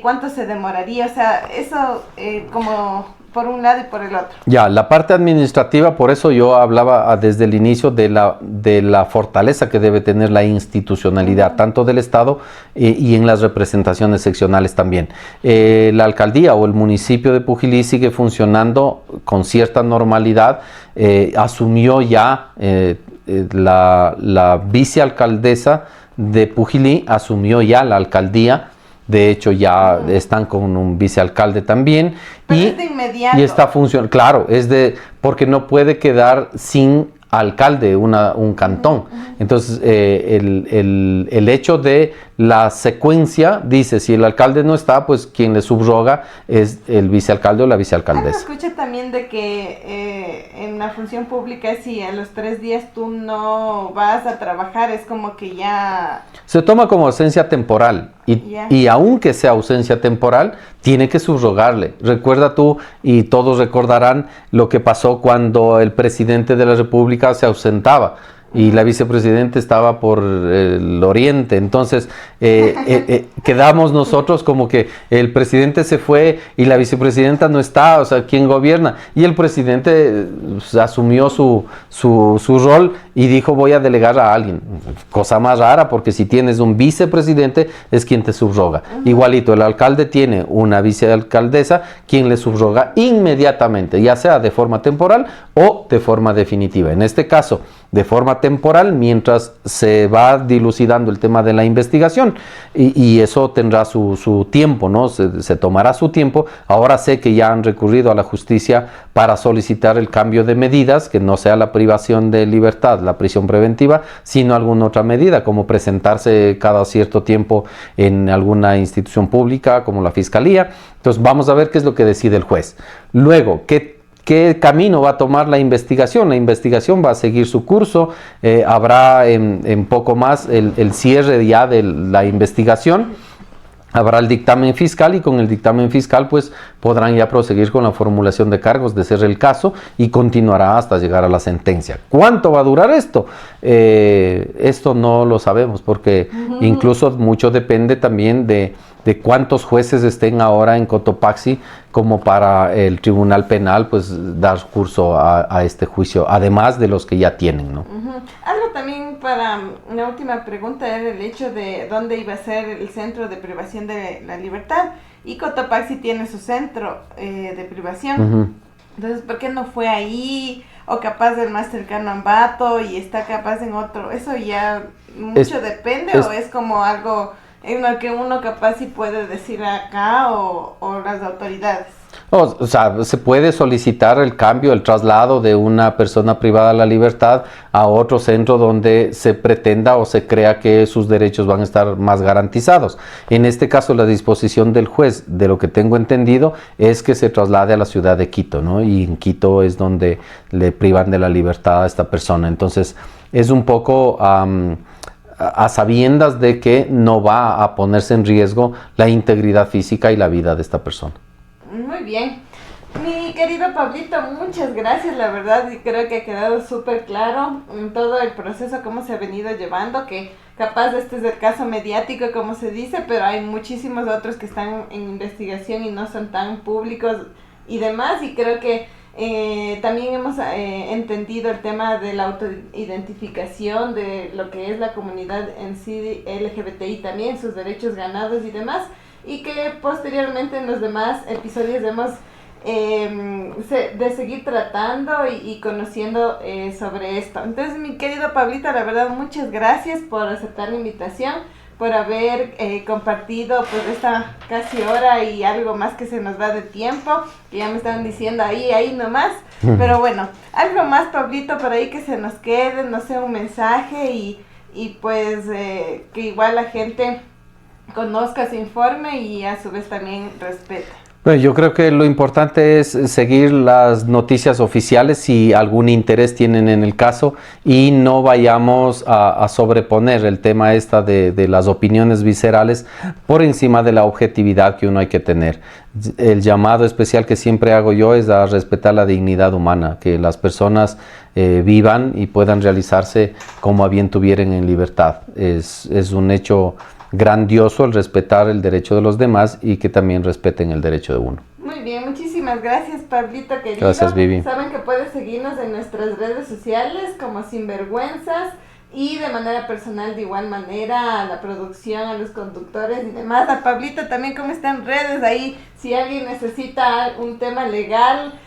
[SPEAKER 1] cuánto se demoraría, o sea, eso como por un lado y por el otro.
[SPEAKER 3] Ya, la parte administrativa, por eso yo hablaba desde el inicio de la fortaleza que debe tener la institucionalidad, tanto del Estado y en las representaciones seccionales también. La alcaldía o el municipio de Pujilí sigue funcionando con cierta normalidad. Asumió ya la vicealcaldesa de Pujilí, asumió ya la alcaldía. De hecho, ya están con un vicealcalde también.
[SPEAKER 1] Pero es de inmediato.
[SPEAKER 3] Y está funcionando, claro, porque no puede quedar sin alcalde un cantón. Entonces, el hecho de la secuencia dice, si el alcalde no está, pues quien le subroga es el vicealcalde o la vicealcaldesa.
[SPEAKER 1] Escuché también de que en la función pública, si a los 3 días tú no vas a trabajar, es como que ya...
[SPEAKER 3] Se toma como ausencia temporal y aunque sea ausencia temporal, tiene que subrogarle. Recuerda tú, y todos recordarán lo que pasó cuando el presidente de la República se ausentaba y la vicepresidenta estaba por el oriente. Entonces quedamos nosotros como que el presidente se fue y la vicepresidenta no está, o sea, ¿quién gobierna? Y el presidente asumió su rol y dijo, voy a delegar a alguien. Cosa más rara, porque si tienes un vicepresidente es quien te subroga. Igualito, el alcalde tiene una vicealcaldesa quien le subroga inmediatamente, ya sea de forma temporal o de forma definitiva. En este caso, de forma temporal, mientras se va dilucidando el tema de la investigación, y eso tendrá su tiempo, ¿no? Se tomará su tiempo. Ahora sé que ya han recurrido a la justicia para solicitar el cambio de medidas, que no sea la privación de libertad, la prisión preventiva, sino alguna otra medida, como presentarse cada cierto tiempo en alguna institución pública, como la Fiscalía. Entonces vamos a ver qué es lo que decide el juez. Luego, ¿qué camino va a tomar la investigación? La investigación va a seguir su curso, habrá en poco más el cierre ya de la investigación, habrá el dictamen fiscal y con el dictamen fiscal pues podrán ya proseguir con la formulación de cargos de ser el caso y continuará hasta llegar a la sentencia. ¿Cuánto va a durar esto? Esto no lo sabemos porque incluso mucho depende también de cuántos jueces estén ahora en Cotopaxi como para el Tribunal Penal pues dar curso a este juicio, además de los que ya tienen, ¿no?
[SPEAKER 1] Algo también para una última pregunta era el hecho de dónde iba a ser el centro de privación de la libertad, y Cotopaxi tiene su centro de privación. Entonces, ¿por qué no fue ahí? O capaz del más cercano a Ambato y está capaz en otro. Eso ya mucho depende, o es como algo en lo que uno capaz sí puede decir acá o las autoridades.
[SPEAKER 3] O sea, se puede solicitar el cambio, el traslado de una persona privada de la libertad a otro centro donde se pretenda o se crea que sus derechos van a estar más garantizados. En este caso, la disposición del juez, de lo que tengo entendido, es que se traslade a la ciudad de Quito, ¿no? Y en Quito es donde le privan de la libertad a esta persona. Entonces, es un poco a sabiendas de que no va a ponerse en riesgo la integridad física y la vida de esta persona.
[SPEAKER 1] Muy bien. Mi querido Pablito, muchas gracias, la verdad, y creo que ha quedado súper claro en todo el proceso, cómo se ha venido llevando, que capaz este es el caso mediático, como se dice, pero hay muchísimos otros que están en investigación y no son tan públicos y demás, y creo que también hemos entendido el tema de la autoidentificación de lo que es la comunidad en sí LGBTI también, sus derechos ganados y demás, y que posteriormente en los demás episodios hemos de seguir tratando y conociendo sobre esto. Entonces, mi querido Pablito, la verdad, muchas gracias por aceptar la invitación, por haber compartido pues esta casi hora y algo más que se nos va de tiempo, que ya me están diciendo ahí nomás, pero bueno, algo más, Pablito, por ahí que se nos quede, no sé, un mensaje y pues que igual la gente conozca, se informe y a su vez también respete.
[SPEAKER 3] Bueno, yo creo que lo importante es seguir las noticias oficiales si algún interés tienen en el caso y no vayamos a sobreponer el tema de las opiniones viscerales por encima de la objetividad que uno hay que tener. El llamado especial que siempre hago yo es a respetar la dignidad humana, que las personas vivan y puedan realizarse como a bien tuvieran en libertad. Es un hecho grandioso el respetar el derecho de los demás y que también respeten el derecho de uno.
[SPEAKER 1] Muy bien, muchísimas gracias, Pablito querido.
[SPEAKER 3] Gracias, Vivi.
[SPEAKER 1] Saben que puedes seguirnos en nuestras redes sociales como Sinvergüenzas y de manera personal de igual manera a la producción, a los conductores y demás. A Pablito también, ¿cómo está en redes? Ahí si alguien necesita un tema legal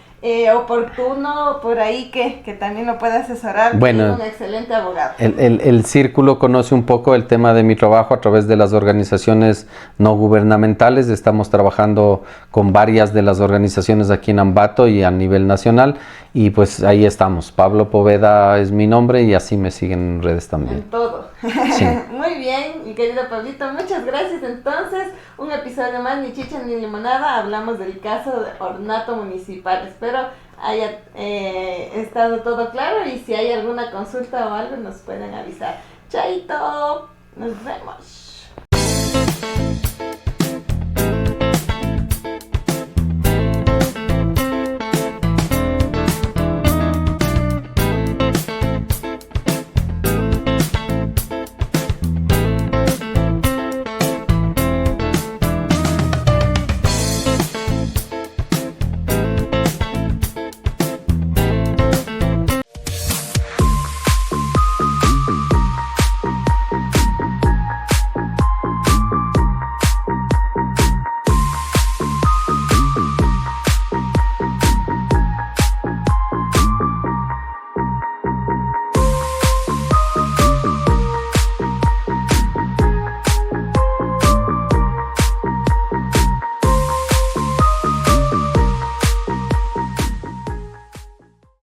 [SPEAKER 1] oportuno por ahí que también lo puede asesorar,
[SPEAKER 3] bueno,
[SPEAKER 1] un excelente abogado.
[SPEAKER 3] El círculo conoce un poco el tema de mi trabajo a través de las organizaciones no gubernamentales. Estamos trabajando con varias de las organizaciones aquí en Ambato y a nivel nacional y pues ahí estamos. Pablo Poveda es mi nombre y así me siguen en redes también.
[SPEAKER 1] En todo.
[SPEAKER 3] Sí.
[SPEAKER 1] Muy bien, mi querido Pablito, muchas gracias. Entonces, un episodio más, ni chicha ni limonada, hablamos del caso de Ornato Municipal. Espero haya estado todo claro y si hay alguna consulta o algo nos pueden avisar. Chaito, nos vemos.